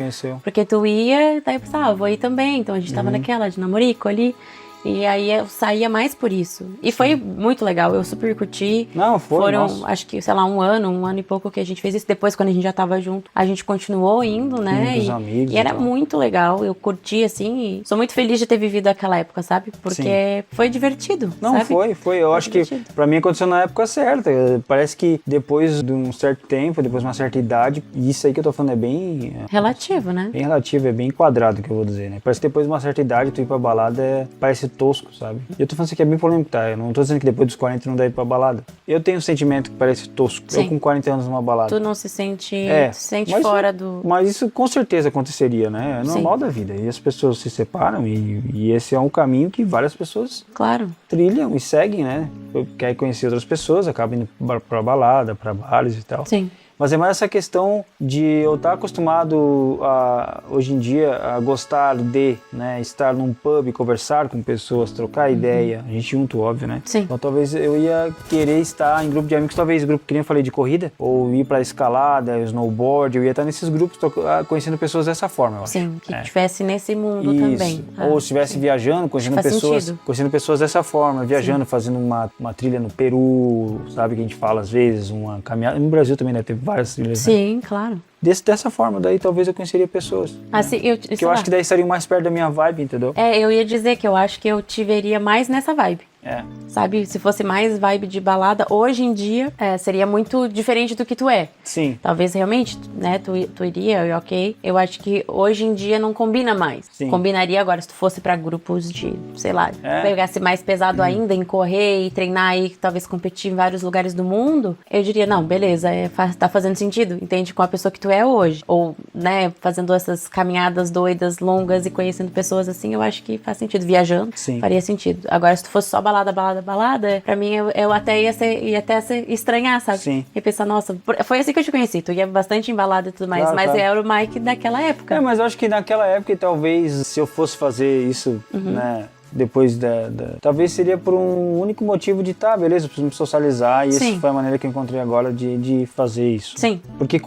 Speaker 1: Porque tu ia, daí eu pensava, vou ir também. Então a gente tava naquela de namorico ali. E aí eu saía mais por isso. E foi muito legal, eu super curti.
Speaker 2: Não,
Speaker 1: Foram,
Speaker 2: nossa.
Speaker 1: acho que, sei lá, um ano e pouco que a gente fez isso. Depois, quando a gente já tava junto, a gente continuou indo, né?
Speaker 2: Com os amigos
Speaker 1: e era
Speaker 2: tal.
Speaker 1: muito legal, eu curti, assim, e sou muito feliz de ter vivido aquela época, sabe? Porque foi divertido,
Speaker 2: Não,
Speaker 1: sabe?
Speaker 2: foi. Eu acho
Speaker 1: divertido.
Speaker 2: que pra mim aconteceu na época certa. Parece que depois de um certo tempo, depois de uma certa idade, e isso aí que eu tô falando é bem...
Speaker 1: Relativo, né?
Speaker 2: Bem relativo, é bem enquadrado que eu vou dizer, né? Parece que depois de uma certa idade, tu ir pra balada parece tosco, sabe? E eu tô falando isso aqui é bem polêmico, tá? Eu não tô dizendo que depois dos 40 não deve ir pra balada. Eu tenho um sentimento que parece tosco.
Speaker 1: Sim.
Speaker 2: Eu com 40 anos numa balada.
Speaker 1: Tu não se sente,
Speaker 2: mas
Speaker 1: fora do...
Speaker 2: Mas isso com certeza aconteceria, né? É normal
Speaker 1: Sim.
Speaker 2: da vida. E as pessoas se separam e esse é um caminho que várias pessoas
Speaker 1: Claro.
Speaker 2: trilham e seguem, né? Quer conhecer outras pessoas, acabam indo pra balada, pra bares e tal.
Speaker 1: Sim.
Speaker 2: Mas é mais essa questão de eu estar acostumado hoje em dia a gostar de, né, estar num pub, conversar com pessoas, trocar ideia, a gente junto, óbvio, né?
Speaker 1: Sim.
Speaker 2: Então talvez eu ia querer estar em grupo de amigos, talvez grupo que nem eu falei de corrida, ou ir pra escalada, snowboard, eu ia estar nesses grupos conhecendo pessoas dessa forma, eu acho.
Speaker 1: Sim, que estivesse nesse mundo
Speaker 2: Isso.
Speaker 1: também.
Speaker 2: Ou estivesse viajando, conhecendo pessoas dessa forma, viajando, fazendo uma trilha no Peru, sabe, que a gente fala às vezes, uma caminhada, no Brasil também deve ter várias trilhas.
Speaker 1: Sim,
Speaker 2: né?
Speaker 1: Claro.
Speaker 2: Dessa forma, daí talvez eu conheceria pessoas.
Speaker 1: Assim,
Speaker 2: né? Que eu acho que daí estariam mais perto da minha vibe, entendeu?
Speaker 1: Eu ia dizer que eu acho que eu te veria mais nessa vibe. Sabe, se fosse mais vibe de balada, hoje em dia seria muito diferente do que tu é.
Speaker 2: Sim.
Speaker 1: Talvez realmente, né, tu iria, e ok. Eu acho que hoje em dia não combina mais.
Speaker 2: Sim.
Speaker 1: Combinaria agora se tu fosse pra grupos de, sei lá, pegasse mais pesado ainda em correr e treinar e talvez competir em vários lugares do mundo. Eu diria, não, beleza, tá fazendo sentido, entende? Com a pessoa que tu é hoje. Ou, né, fazendo essas caminhadas doidas, longas e conhecendo pessoas assim, eu acho que faz sentido. Viajando, faria sentido. Agora, se tu fosse só balada, pra mim eu até ia estranhar, sabe?
Speaker 2: Sim.
Speaker 1: E pensar, nossa, foi assim que eu te conheci. Tu ia bastante em balada e tudo mais,
Speaker 2: Claro,
Speaker 1: mas
Speaker 2: claro.
Speaker 1: era o Mike daquela época.
Speaker 2: Mas eu acho que naquela época, talvez, se eu fosse fazer isso, né, depois talvez seria por um único motivo de, beleza, eu preciso me socializar, e essa foi a maneira que eu encontrei agora de fazer isso.
Speaker 1: Sim.
Speaker 2: Porque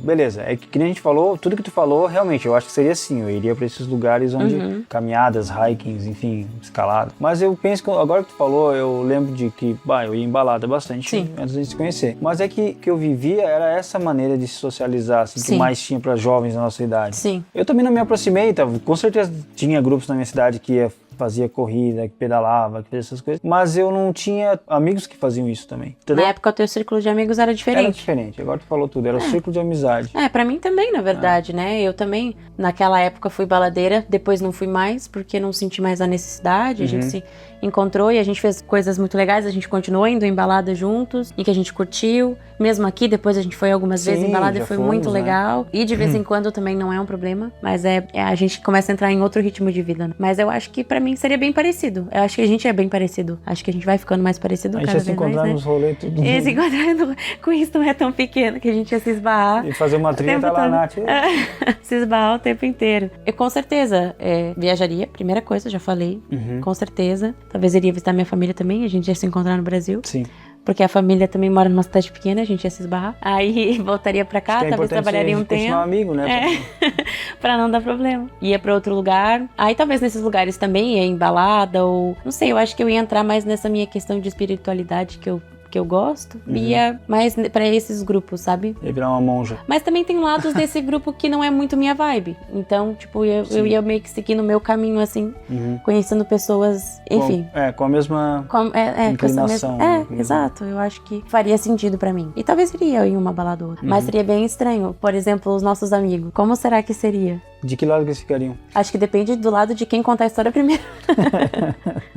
Speaker 2: beleza, é que nem a gente falou, tudo que tu falou, realmente, eu acho que seria assim, eu iria pra esses lugares onde caminhadas, hikings, enfim, escalada. Mas eu penso que, agora que tu falou, eu lembro de que, eu ia em balada bastante antes de se conhecer. Mas é que eu vivia, era essa maneira de se socializar, assim, que mais tinha pra jovens da nossa idade.
Speaker 1: Sim.
Speaker 2: Eu também não me aproximei, com certeza tinha grupos na minha cidade que fazia corrida, que pedalava, que fazia essas coisas, mas eu não tinha amigos que faziam isso também, entendeu?
Speaker 1: Na época o teu círculo de amigos era diferente.
Speaker 2: Era diferente, agora tu falou tudo, era o círculo de amizade.
Speaker 1: Pra mim também, na verdade, né? Eu também, naquela época, fui baladeira, depois não fui mais, porque não senti mais a necessidade, a gente se encontrou e a gente fez coisas muito legais, a gente continuou indo em balada juntos, e que a gente curtiu, mesmo aqui, depois a gente foi algumas vezes em balada e foi muito legal, e de vez em quando também não é um problema, mas a gente começa a entrar em outro ritmo de vida, né? Mas eu acho que pra mim seria bem parecido, eu acho que a gente é bem parecido, acho que a gente vai ficando mais parecido cada vez mais, né? A gente ia se encontrar
Speaker 2: nos rolês tudo.
Speaker 1: E se encontrando com isso não é tão pequeno que a gente ia se esbarrar.
Speaker 2: E fazer uma trilha, tá lá, Nath.
Speaker 1: Se esbarrar o tempo inteiro. Eu com certeza viajaria, primeira coisa, já falei, com certeza. Talvez iria visitar minha família também, a gente ia se encontrar no Brasil.
Speaker 2: Sim.
Speaker 1: Porque a família também mora numa cidade pequena, a gente ia se esbarrar. Aí voltaria pra cá, talvez trabalharia um tempo.
Speaker 2: Um amigo, né?
Speaker 1: Pra não dar problema. Ia pra outro lugar. Aí talvez nesses lugares também ia em balada ou... Não sei, eu acho que eu ia entrar mais nessa minha questão de espiritualidade que eu gosto, ia mais pra esses grupos, sabe?
Speaker 2: Ia virar uma monja.
Speaker 1: Mas também tem lados desse grupo que não é muito minha vibe. Então, tipo, eu ia meio que seguir no meu caminho, assim, conhecendo pessoas, enfim.
Speaker 2: Com a mesma inclinação.
Speaker 1: Exato. Eu acho que faria sentido pra mim. E talvez iria em uma balada ou outra. Mas seria bem estranho. Por exemplo, os nossos amigos. Como será que seria?
Speaker 2: De que lado que eles ficariam?
Speaker 1: Acho que depende do lado de quem contar a história primeiro.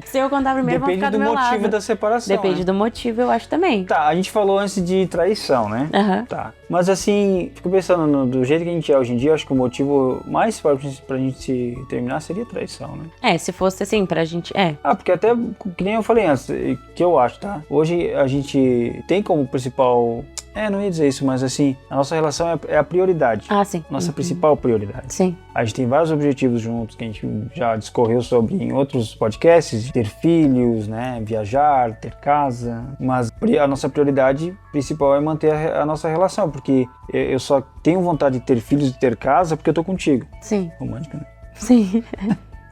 Speaker 1: Se eu contar primeiro, vão ficar do meu lado.
Speaker 2: Depende do motivo da separação.
Speaker 1: Depende do motivo, eu acho também.
Speaker 2: Tá, a gente falou antes de traição, né? Tá. Mas assim, fico pensando do jeito que a gente é hoje em dia, acho que o motivo mais forte pra gente se terminar seria traição, né?
Speaker 1: Se fosse assim, pra gente,
Speaker 2: porque até, que nem eu falei antes, que eu acho, tá? Hoje a gente tem como principal... não ia dizer isso, mas assim, a nossa relação é a prioridade.
Speaker 1: Sim.
Speaker 2: Nossa principal prioridade.
Speaker 1: Sim.
Speaker 2: A gente tem vários objetivos juntos que a gente já discorreu sobre em outros podcasts, ter filhos, né, viajar, ter casa, mas a nossa prioridade principal é manter a nossa relação, porque eu só tenho vontade de ter filhos e ter casa porque eu tô contigo.
Speaker 1: Sim.
Speaker 2: Romântica, né?
Speaker 1: Sim.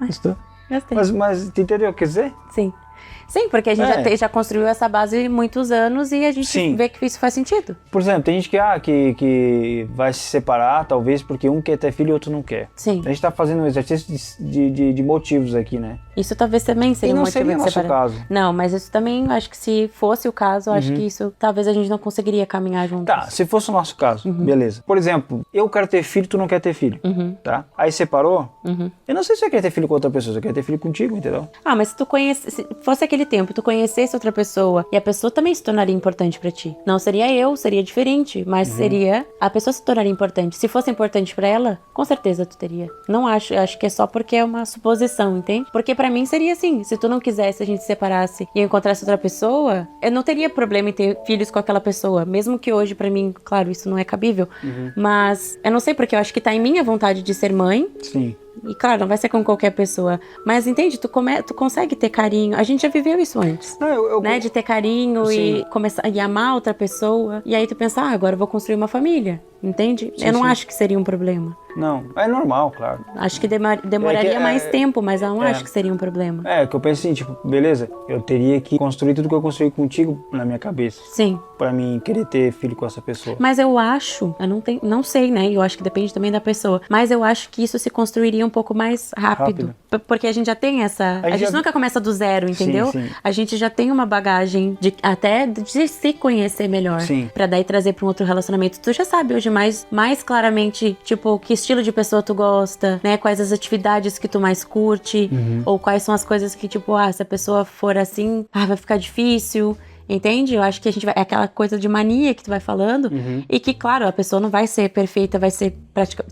Speaker 2: Gostou?
Speaker 1: Gostei.
Speaker 2: Mas tu entendeu o que quer dizer?
Speaker 1: Sim. Sim, porque a gente já construiu essa base há muitos anos e a gente vê que isso faz sentido.
Speaker 2: Por exemplo, tem gente que vai se separar, talvez, porque um quer ter filho e o outro não quer.
Speaker 1: Sim.
Speaker 2: A gente tá fazendo um exercício de motivos aqui, né?
Speaker 1: Isso talvez também seria um motivo de separar.
Speaker 2: E não seria o nosso caso.
Speaker 1: Não, mas isso também, acho que se fosse o caso, acho que isso, talvez a gente não conseguiria caminhar juntos.
Speaker 2: Tá, se fosse o nosso caso, beleza. Por exemplo, eu quero ter filho, tu não quer ter filho, tá? Aí separou, eu não sei se eu quero ter filho com outra pessoa, eu quero ter filho contigo, entendeu?
Speaker 1: Ah, mas se fosse aquele tempo, tu conhecesse outra pessoa e a pessoa também se tornaria importante pra ti. Não seria eu, seria diferente, mas seria a pessoa se tornaria importante. Se fosse importante pra ela, com certeza tu teria. Não acho, eu acho que é só porque é uma suposição, entende? Porque pra mim seria assim, se tu não quisesse, a gente se separasse e eu encontrasse outra pessoa, eu não teria problema em ter filhos com aquela pessoa, mesmo que hoje pra mim, claro, isso não é cabível, mas eu não sei porque eu acho que tá em minha vontade de ser mãe.
Speaker 2: Sim.
Speaker 1: E claro, não vai ser com qualquer pessoa. Mas entende, tu consegue ter carinho. A gente já viveu isso antes. Né? De ter carinho e começar e amar outra pessoa. E aí tu pensa, agora eu vou construir uma família. Entende? Eu não acho que seria um problema.
Speaker 2: Não, é normal, claro.
Speaker 1: Acho que demoraria mais tempo, mas eu não acho que seria um problema.
Speaker 2: É, que eu penso assim, tipo, beleza, eu teria que construir tudo que eu construí contigo na minha cabeça.
Speaker 1: Sim.
Speaker 2: Pra mim querer ter filho com essa pessoa.
Speaker 1: Mas eu acho, eu não sei, né? Eu acho que depende também da pessoa. Mas eu acho que isso se construiria um pouco mais rápido. Porque a gente já tem essa... A gente nunca começa do zero, entendeu?
Speaker 2: Sim.
Speaker 1: A gente já tem uma bagagem até de se conhecer melhor.
Speaker 2: Sim.
Speaker 1: Pra daí trazer pra um outro relacionamento. Tu já sabe hoje mais claramente, tipo, que estilo de pessoa tu gosta, né? Quais as atividades que tu mais curte. Ou quais são as coisas que, tipo, se a pessoa for assim, vai ficar difícil. Entende? Eu acho que a gente vai... É aquela coisa de mania que tu vai falando. E que, claro, a pessoa não vai ser perfeita, vai ser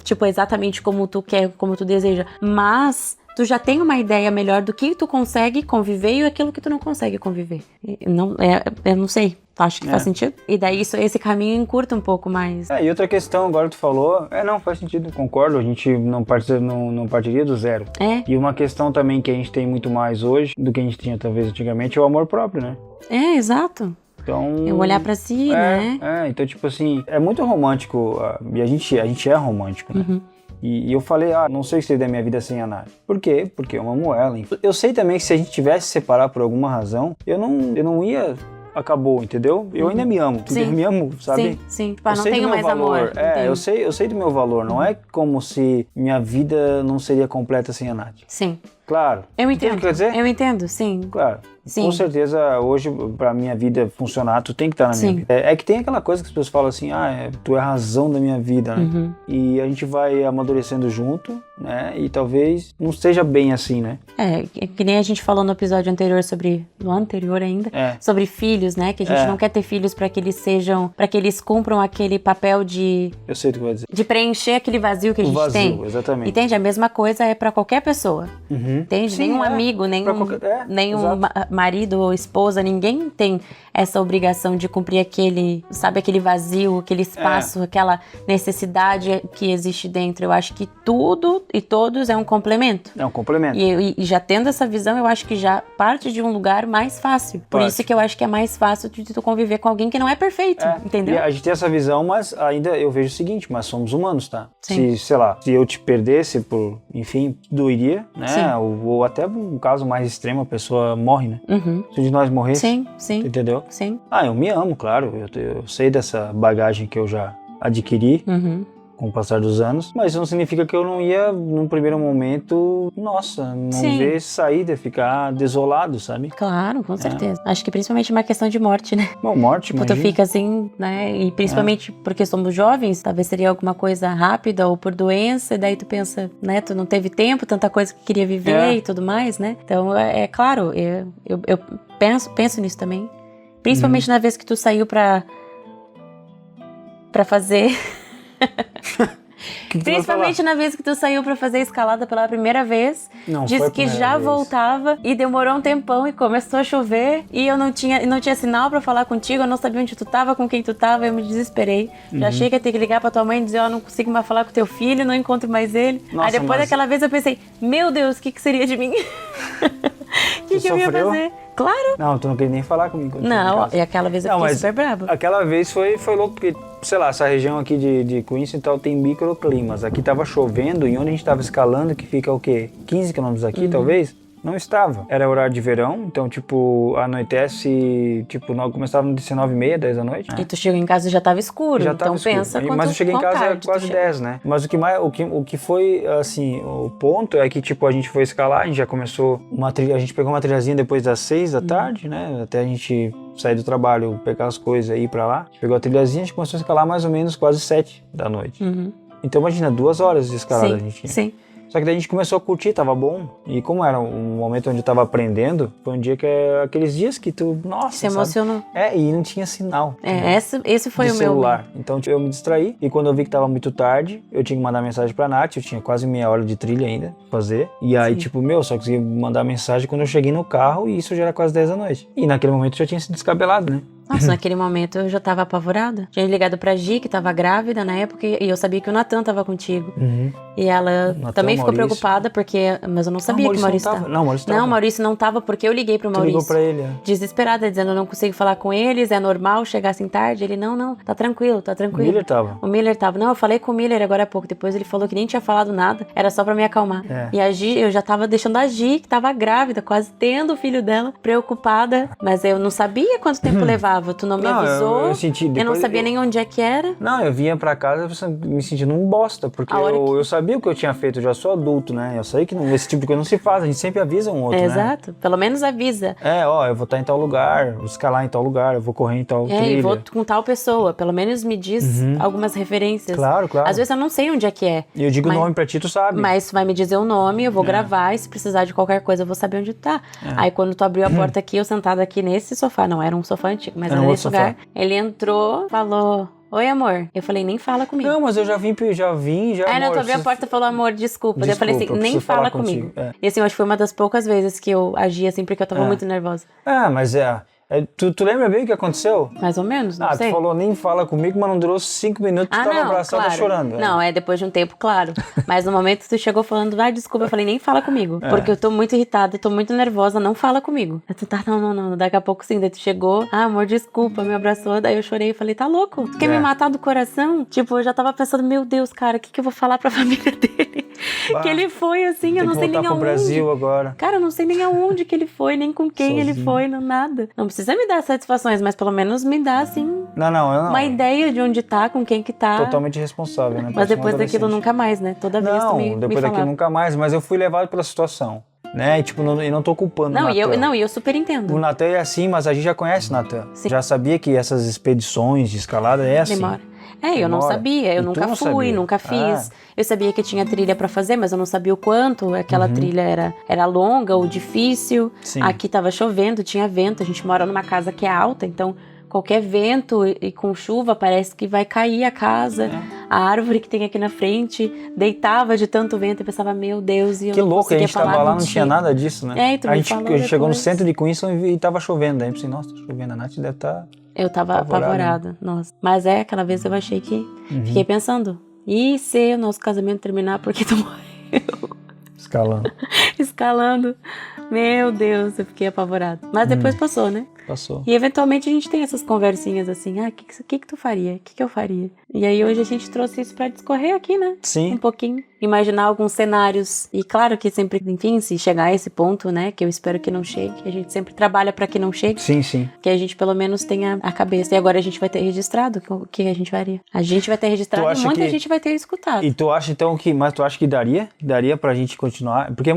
Speaker 1: tipo, exatamente como tu quer, como tu deseja. Mas tu já tem uma ideia melhor do que tu consegue conviver e aquilo que tu não consegue conviver. Eu não sei. Tu acha que faz sentido? E daí esse caminho encurta um pouco mais.
Speaker 2: E outra questão, agora tu falou, não, faz sentido, concordo, a gente não partiria do zero. E uma questão também que a gente tem muito mais hoje, do que a gente tinha talvez antigamente, é o amor próprio, né?
Speaker 1: Exato.
Speaker 2: Então,
Speaker 1: eu olhar pra si, né?
Speaker 2: Então, tipo assim, é muito romântico, e a gente é romântico, né? E eu falei, não sei o que seria da minha vida sem a Nath. Por quê? Porque eu amo ela. Eu sei também que se a gente tivesse separado por alguma razão, eu não ia... Acabou, entendeu? Eu ainda me amo. Eu me amo, sabe?
Speaker 1: Sim. Tipo, não tenho mais
Speaker 2: valor.
Speaker 1: amor.
Speaker 2: Eu sei do meu valor. Não é como se minha vida não seria completa sem a Nath.
Speaker 1: Sim.
Speaker 2: Claro.
Speaker 1: Eu entendo.
Speaker 2: O que quer dizer?
Speaker 1: Eu entendo, sim.
Speaker 2: Claro. Sim. Com certeza, hoje, pra minha vida funcionar, tu tem que estar na minha vida. É que tem aquela coisa que as pessoas falam assim, tu é a razão da minha vida, né? E a gente vai amadurecendo junto, né? E talvez não seja bem assim, né?
Speaker 1: Que nem a gente falou no episódio anterior sobre filhos, né? Que a gente não quer ter filhos pra que eles cumpram aquele papel de...
Speaker 2: Eu sei o que vai dizer.
Speaker 1: De preencher aquele vazio que a gente tem.
Speaker 2: Exatamente.
Speaker 1: Entende? A mesma coisa é pra qualquer pessoa. Entende?
Speaker 2: Sim,
Speaker 1: nenhum amigo, nenhum marido ou esposa, ninguém tem essa obrigação de cumprir aquele vazio, aquele espaço, aquela necessidade que existe dentro. Eu acho que tudo e todos é um complemento.
Speaker 2: É um complemento.
Speaker 1: E já tendo essa visão, eu acho que já parte de um lugar mais fácil. Por isso que eu acho que é mais fácil de tu conviver com alguém que não é perfeito, entendeu?
Speaker 2: E a gente tem essa visão, mas ainda eu vejo o seguinte, mas somos humanos, tá?
Speaker 1: Sim.
Speaker 2: Se eu te perdesse enfim, doeria, né? Ou até um caso mais extremo, a pessoa morre, né? Se um de nós morresse,
Speaker 1: sim.
Speaker 2: Entendeu?
Speaker 1: Sim.
Speaker 2: Eu me amo, claro. Eu sei dessa bagagem que eu já adquiri com o passar dos anos, mas isso não significa que eu não ia, num primeiro momento, ver saída, ficar desolado, sabe?
Speaker 1: Claro, com certeza. Acho que principalmente uma questão de morte, né?
Speaker 2: Bom, morte,
Speaker 1: tu fica assim, né? E principalmente porque somos jovens, talvez seria alguma coisa rápida ou por doença, e daí tu pensa, né? Tu não teve tempo, tanta coisa que queria viver e tudo mais, né? Então, é claro, eu penso nisso também. Principalmente na vez que tu saiu pra fazer... Principalmente na vez que tu saiu pra fazer escalada pela primeira vez, disse que já voltava e demorou um tempão e começou a chover e eu não tinha sinal pra falar contigo, eu não sabia onde tu tava, com quem tu tava, eu me desesperei. Já achei que ia ter que ligar pra tua mãe e dizer, não consigo mais falar com teu filho, não encontro mais ele. Aí depois daquela vez eu pensei, meu Deus, o que seria de mim? O que eu ia fazer? Claro.
Speaker 2: Não, tu não queria nem falar comigo.
Speaker 1: Não, e aquela vez eu fiquei super brava.
Speaker 2: Aquela vez foi louco, porque, sei lá, essa região aqui de Queens e tal tem microclimas. Aqui tava chovendo e onde a gente tava escalando, que fica o quê? 15 quilômetros aqui, talvez? Não estava. Era horário de verão, então, tipo, anoitece, tipo, começava de ser 9h30, 10 da noite.
Speaker 1: E tu chegou em casa e já tava escuro,
Speaker 2: Já
Speaker 1: então
Speaker 2: escuro.
Speaker 1: pensa quanto.
Speaker 2: Mas eu cheguei em casa quase 10, né? Mas o que foi, assim, o ponto é que, tipo, a gente foi escalar, a gente já começou uma trilha, a gente pegou uma trilhazinha depois das 6 da tarde, né? Até a gente sair do trabalho, pegar as coisas e ir pra lá. A gente pegou a trilhazinha, a gente começou a escalar mais ou menos quase 7 da noite. Então imagina, 2 horas de escalada a gente tinha.
Speaker 1: Sim.
Speaker 2: Só que daí a gente começou a curtir, tava bom. E como era um momento onde eu tava aprendendo, foi um dia que aqueles dias que tu, nossa,
Speaker 1: se emocionou.
Speaker 2: E não tinha sinal.
Speaker 1: Esse foi o meu
Speaker 2: celular. Então eu me distraí e quando eu vi que tava muito tarde, eu tinha que mandar mensagem pra Nath, eu tinha quase meia hora de trilha ainda pra fazer. E aí, só consegui mandar mensagem quando eu cheguei no carro e isso já era quase 10 da noite. E naquele momento eu já tinha se descabelado, né?
Speaker 1: Nossa, naquele momento eu já tava apavorada. Tinha ligado pra Gi, que tava grávida na época, e eu sabia que o Natan tava contigo. E ela também ficou preocupada, mas eu não sabia que o Maurício tava.
Speaker 2: Não, o
Speaker 1: Maurício não tava, porque eu liguei pro Maurício.
Speaker 2: Tu ligou pra ele,
Speaker 1: Desesperada, dizendo, eu não consigo falar com eles, é normal chegar assim tarde. Ele, não, tá tranquilo. O Miller tava. Não, eu falei com o Miller agora há pouco, depois ele falou que nem tinha falado nada, era só pra me acalmar. E a Gi, eu já tava deixando a Gi, que tava grávida, quase tendo o filho dela, preocupada, mas eu não sabia quanto tempo levava. Tu não me avisou, eu não sabia nem onde é que era.
Speaker 2: Não, eu vinha pra casa me sentindo um bosta, porque eu sabia o que eu tinha feito, eu já sou adulto, né? Eu sei que esse tipo de coisa não se faz, a gente sempre avisa um outro, né?
Speaker 1: Exato, pelo menos avisa.
Speaker 2: Eu vou estar em tal lugar, vou escalar em tal lugar, eu vou correr em tal trilha.
Speaker 1: E vou com tal pessoa, pelo menos me diz algumas referências.
Speaker 2: Claro.
Speaker 1: Às vezes eu não sei onde é que é.
Speaker 2: E eu digo o nome pra ti, tu sabe.
Speaker 1: Mas tu vai me dizer o nome, eu vou gravar, e se precisar de qualquer coisa eu vou saber onde tu tá. Aí quando tu abriu a porta aqui, eu sentada aqui nesse sofá, não era um sofá antigo, mas era nesse lugar. Ele entrou, falou, oi amor. Eu falei, nem fala comigo.
Speaker 2: Não, mas eu já vim.
Speaker 1: Aí na tua a porta falou, amor, desculpa. Daí eu falei assim, nem fala comigo. E assim, eu acho que foi uma das poucas vezes que eu agi assim, porque eu tava muito nervosa.
Speaker 2: Mas tu lembra bem o que aconteceu?
Speaker 1: Mais ou menos, não sei.
Speaker 2: Tu falou, nem fala comigo, mas não durou 5 minutos, tu tava abraçada chorando.
Speaker 1: Não, depois de um tempo, claro. Mas no momento tu chegou falando, desculpa, eu falei, nem fala comigo. Porque eu tô muito irritada, tô muito nervosa, não fala comigo. Tu tá, não, daqui a pouco sim, daí tu chegou, amor, desculpa, me abraçou, daí eu chorei e falei, tá louco? Tu quer me matar do coração? Tipo, eu já tava pensando, meu Deus, cara, o que eu vou falar pra família dele? Que ele foi assim, eu não sei nem aonde.
Speaker 2: Tem que voltar pro Brasil agora.
Speaker 1: Cara, eu não sei nem aonde que ele foi, nem com quem ele foi, não nada. Não precisa me dar satisfações, mas pelo menos me dá, assim, uma ideia de onde tá, com quem que tá.
Speaker 2: Totalmente responsável, né?
Speaker 1: Mas depois daquilo nunca mais, né? Toda vez tu me
Speaker 2: depois daquilo nunca mais, mas eu fui levado pela situação. Né? E não tô culpando o Natan.
Speaker 1: Eu super entendo.
Speaker 2: O Natan é assim, mas a gente já conhece o Natan. Já sabia que essas expedições de escalada é assim.
Speaker 1: Demora. Eu não sabia, eu nunca fui, nunca fiz. Eu sabia que tinha trilha pra fazer, mas eu não sabia o quanto aquela trilha era longa ou difícil.
Speaker 2: Sim.
Speaker 1: Aqui tava chovendo, tinha vento, a gente mora numa casa que é alta, então qualquer vento e com chuva parece que vai cair a casa. A árvore que tem aqui na frente deitava de tanto vento e pensava, meu Deus, e eu
Speaker 2: que
Speaker 1: não
Speaker 2: louco, a gente tava lá, não tinha nada disso, né?
Speaker 1: E tu a gente
Speaker 2: chegou no centro de Queensland e tava chovendo. Aí eu pensei, nossa, tá chovendo, a Nath deve estar...
Speaker 1: Eu tava apavorada, nossa. Mas aquela vez eu achei que... Fiquei pensando, e se o nosso casamento terminar porque tu morreu? Escalando. Meu Deus, eu fiquei apavorada. Mas depois passou, né?
Speaker 2: Passou.
Speaker 1: E eventualmente a gente tem essas conversinhas assim, o que tu faria? O que eu faria? E aí hoje a gente trouxe isso pra discorrer aqui, né?
Speaker 2: Sim.
Speaker 1: Um pouquinho. Imaginar alguns cenários. E claro que sempre, enfim, se chegar a esse ponto, né? Que eu espero que não chegue. A gente sempre trabalha pra que não chegue.
Speaker 2: Sim.
Speaker 1: Que a gente pelo menos tenha a cabeça. E agora a gente vai ter registrado o que a gente faria. A gente vai ter registrado e muita gente vai ter escutado.
Speaker 2: E tu acha então que... Mas tu acha que daria? Daria pra gente continuar? Porque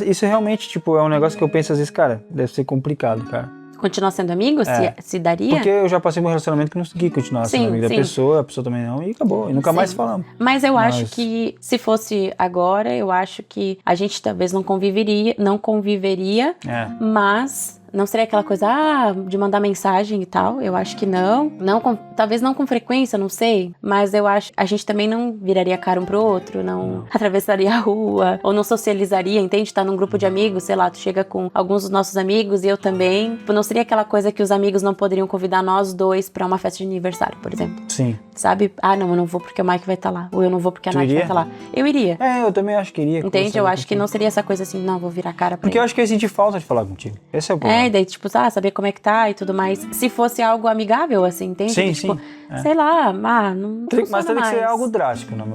Speaker 2: isso realmente, tipo, é um negócio que eu penso às vezes, cara, deve ser complicado, cara.
Speaker 1: Continuar sendo amigo? Se daria?
Speaker 2: Porque eu já passei por um relacionamento que não consegui continuar sendo amigo da pessoa, a pessoa também não, e acabou. E nunca mais falamos.
Speaker 1: Mas eu acho que, se fosse agora, eu acho que a gente talvez não conviveria, mas... Não seria aquela coisa, de mandar mensagem e tal. Eu acho que não. Talvez não com frequência, não sei. Mas eu acho a gente também não viraria cara um pro outro, não atravessaria a rua, ou não socializaria, entende? Tá num grupo de amigos, sei lá, tu chega com alguns dos nossos amigos e eu também. Não seria aquela coisa que os amigos não poderiam convidar nós dois pra uma festa de aniversário, por exemplo.
Speaker 2: Sim.
Speaker 1: sabe? Ah, não, eu não vou porque o Mike vai estar lá. Ou eu não vou porque a Nath vai estar lá. Eu iria.
Speaker 2: Eu também acho que iria.
Speaker 1: Entende? Eu acho que não seria essa coisa assim, não, vou virar a cara pra
Speaker 2: Porque
Speaker 1: ele.
Speaker 2: eu acho que eu ia sentir falta de falar contigo. Esse é o problema.
Speaker 1: Daí, tipo, saber como é que tá e tudo mais. Se fosse algo amigável, assim, entende?
Speaker 2: Sim,
Speaker 1: tipo,
Speaker 2: sim.
Speaker 1: Sei lá, não
Speaker 2: mas tem que ser algo drástico, né?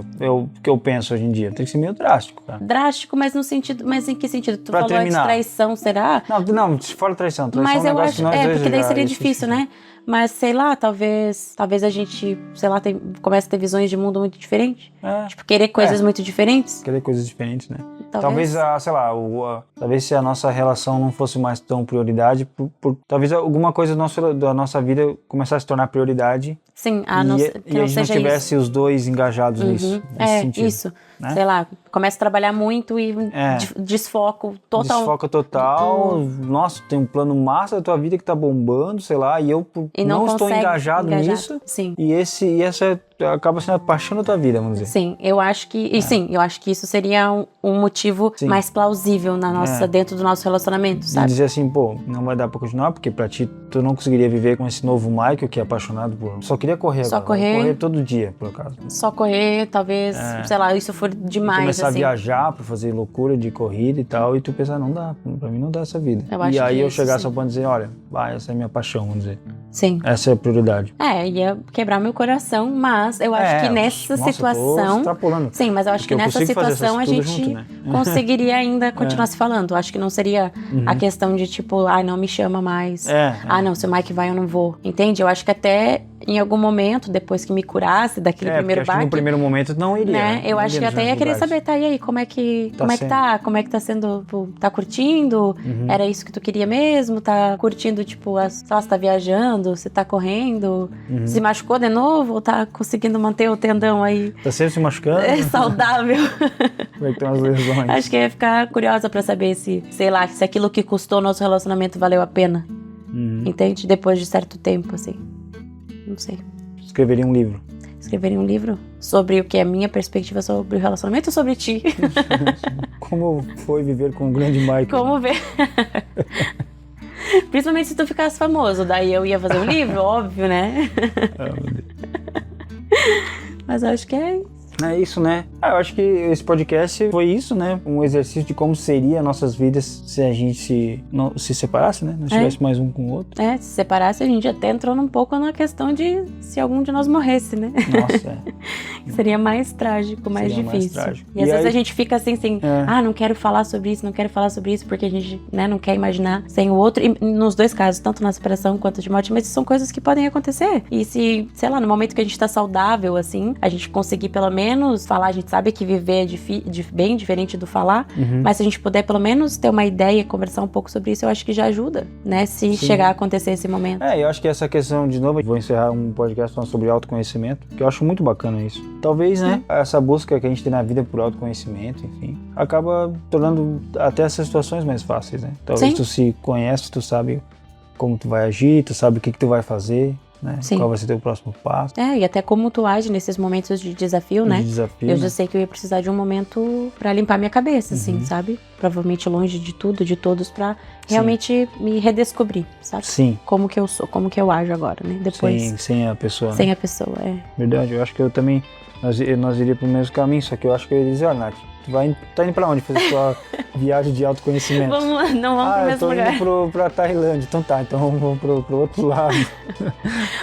Speaker 2: Que eu penso hoje em dia. Tem que ser meio drástico, cara.
Speaker 1: Drástico, mas no sentido... Mas em que sentido? Tu
Speaker 2: pra
Speaker 1: falou
Speaker 2: terminar.
Speaker 1: De traição, será?
Speaker 2: Não, se fala traição.
Speaker 1: Mas
Speaker 2: é um
Speaker 1: eu acho...
Speaker 2: que nós dois
Speaker 1: porque daí seria
Speaker 2: já
Speaker 1: difícil, né? Mas, sei lá, talvez a gente, sei lá, comece a ter visões de mundo muito diferentes. Tipo, querer coisas muito diferentes.
Speaker 2: Querer coisas diferentes, né?
Speaker 1: Talvez
Speaker 2: sei lá, talvez se a nossa relação não fosse mais tão prioridade, talvez alguma coisa da nossa vida começasse a se tornar prioridade.
Speaker 1: Sim,
Speaker 2: que não seja e a gente não tivesse os dois engajados nisso. Nesse sentido,
Speaker 1: isso.
Speaker 2: Né?
Speaker 1: Sei lá, começa a trabalhar muito e desfoco total.
Speaker 2: Desfoca total. Nossa, tem um plano massa da tua vida que tá bombando, sei lá, e eu não estou engajado nisso.
Speaker 1: Sim.
Speaker 2: E essa acaba sendo a paixão da tua vida, vamos dizer.
Speaker 1: Sim, eu acho que eu acho que isso seria um motivo mais plausível dentro do nosso relacionamento, sabe?
Speaker 2: E dizer assim, pô, não vai dar pra continuar, porque pra ti, tu não conseguiria viver com esse novo Michael, que é apaixonado por... Só queria correr agora. Correr todo dia, por acaso.
Speaker 1: Só correr, talvez, sei lá, isso for demais,
Speaker 2: começar
Speaker 1: assim.
Speaker 2: a viajar pra fazer loucura de corrida e tal, e tu pensar, não dá, pra mim não dá essa vida.
Speaker 1: E
Speaker 2: aí eu chegar só pra dizer, olha, essa é a minha paixão, vamos dizer.
Speaker 1: Sim.
Speaker 2: Essa é a prioridade.
Speaker 1: Ia quebrar meu coração, mas eu acho que nessa situação...
Speaker 2: Tô extrapolando.
Speaker 1: Sim, mas eu acho que nessa situação a gente
Speaker 2: junto, né?
Speaker 1: conseguiria ainda continuar se falando. Eu acho que não seria a questão de tipo, não me chama mais. Não, se o Mike vai eu não vou. Entende? Eu acho que até em algum momento, depois que me curasse daquele primeiro baque...
Speaker 2: no primeiro momento não iria, né?
Speaker 1: Eu acho que até ia querer saber, e aí, como é que tá? Como é que tá sendo? Tá curtindo? Era isso que tu queria mesmo? Tá curtindo, tipo, sei lá, você tá viajando? Você tá correndo? Se machucou de novo? Ou tá conseguindo manter o tendão aí?
Speaker 2: Tá sempre se machucando?
Speaker 1: Saudável.
Speaker 2: Como é que estão as lesões?
Speaker 1: Acho que eu ia ficar curiosa pra saber se aquilo que custou o nosso relacionamento valeu a pena. Entende? Depois de certo tempo, assim. Não sei.
Speaker 2: Escreveria um livro.
Speaker 1: Escreveria um livro? Sobre o que é a minha perspectiva sobre o relacionamento ou sobre ti?
Speaker 2: Como foi viver com o grande Michael?
Speaker 1: Como ver? Principalmente se tu ficasse famoso. Daí eu ia fazer um livro, óbvio, né?
Speaker 2: Meu Deus.
Speaker 1: Mas eu acho que é isso.
Speaker 2: É isso, né? Eu acho que esse podcast foi isso, né? Um exercício de como seria nossas vidas se a gente se separasse, né? Não estivesse mais um com o outro.
Speaker 1: Se separasse, a gente até entrou um pouco na questão de se algum de nós morresse, né?
Speaker 2: Nossa,
Speaker 1: Seria mais trágico, mais difícil.
Speaker 2: Mais trágico.
Speaker 1: E às vezes a gente fica assim, não quero falar sobre isso, porque a gente, né, não quer imaginar sem o outro. E nos dois casos, tanto na separação quanto de morte, mas são coisas que podem acontecer. E se, sei lá, no momento que a gente tá saudável, assim, a gente conseguir pelo menos falar, a gente sabe que viver é bem diferente do falar, mas se a gente puder pelo menos ter uma ideia, conversar um pouco sobre isso, eu acho que já ajuda, né? Se chegar a acontecer esse momento.
Speaker 2: Eu acho que essa questão, de novo, vou encerrar um podcast falando sobre autoconhecimento, que eu acho muito bacana isso. Talvez, né, essa busca que a gente tem na vida por autoconhecimento, enfim, acaba tornando até essas situações mais fáceis, né? Talvez tu se conhece, tu sabe como tu vai agir, tu sabe o que tu vai fazer, né? Qual vai ser teu próximo passo.
Speaker 1: E até como tu age nesses momentos de desafio, né? Eu já
Speaker 2: né?
Speaker 1: sei que eu ia precisar de um momento pra limpar minha cabeça, assim, sabe? Provavelmente longe de tudo, de todos, pra realmente me redescobrir, sabe?
Speaker 2: Sim.
Speaker 1: Como que eu sou, como que eu ajo agora, né? Depois.
Speaker 2: Sem a pessoa.
Speaker 1: Sem a pessoa,
Speaker 2: Verdade, eu acho que eu também, nós iríamos pro mesmo caminho, só que eu acho que eu ia dizer, Nath, tu tá indo pra onde fazer sua viagem de autoconhecimento?
Speaker 1: Não vamos pro mesmo lugar.
Speaker 2: Eu tô indo pra Tailândia. Então vamos pro outro lado.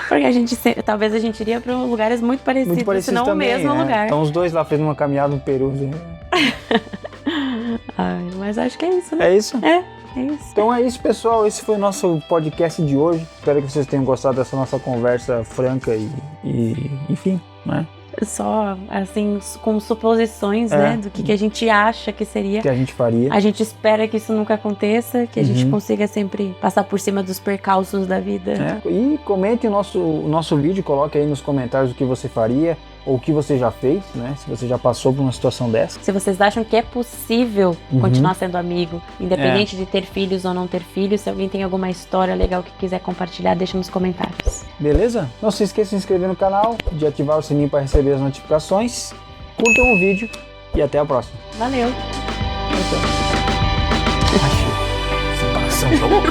Speaker 1: Porque talvez a gente iria pra lugares muito parecidos, se não também, o mesmo lugar.
Speaker 2: Então os dois lá fazendo uma caminhada no Peru.
Speaker 1: Mas acho que é isso, né?
Speaker 2: É isso?
Speaker 1: É isso.
Speaker 2: Então é isso, pessoal. Esse foi o nosso podcast de hoje. Espero que vocês tenham gostado dessa nossa conversa franca e enfim, né?
Speaker 1: Só, assim, com suposições, né? Do que a gente acha que seria.
Speaker 2: Que a gente faria.
Speaker 1: A gente espera que isso nunca aconteça, que a gente consiga sempre passar por cima dos percalços da vida.
Speaker 2: E comente o nosso vídeo, coloque aí nos comentários o que você faria ou o que você já fez, né? Se você já passou por uma situação dessa.
Speaker 1: Se vocês acham que é possível continuar sendo amigo, independente de ter filhos ou não ter filhos, se alguém tem alguma história legal que quiser compartilhar, deixa nos comentários.
Speaker 2: Beleza? Não se esqueça de se inscrever no canal, de ativar o sininho para receber as notificações. Curtam o vídeo e até a próxima.
Speaker 1: Valeu!
Speaker 2: Separação louca.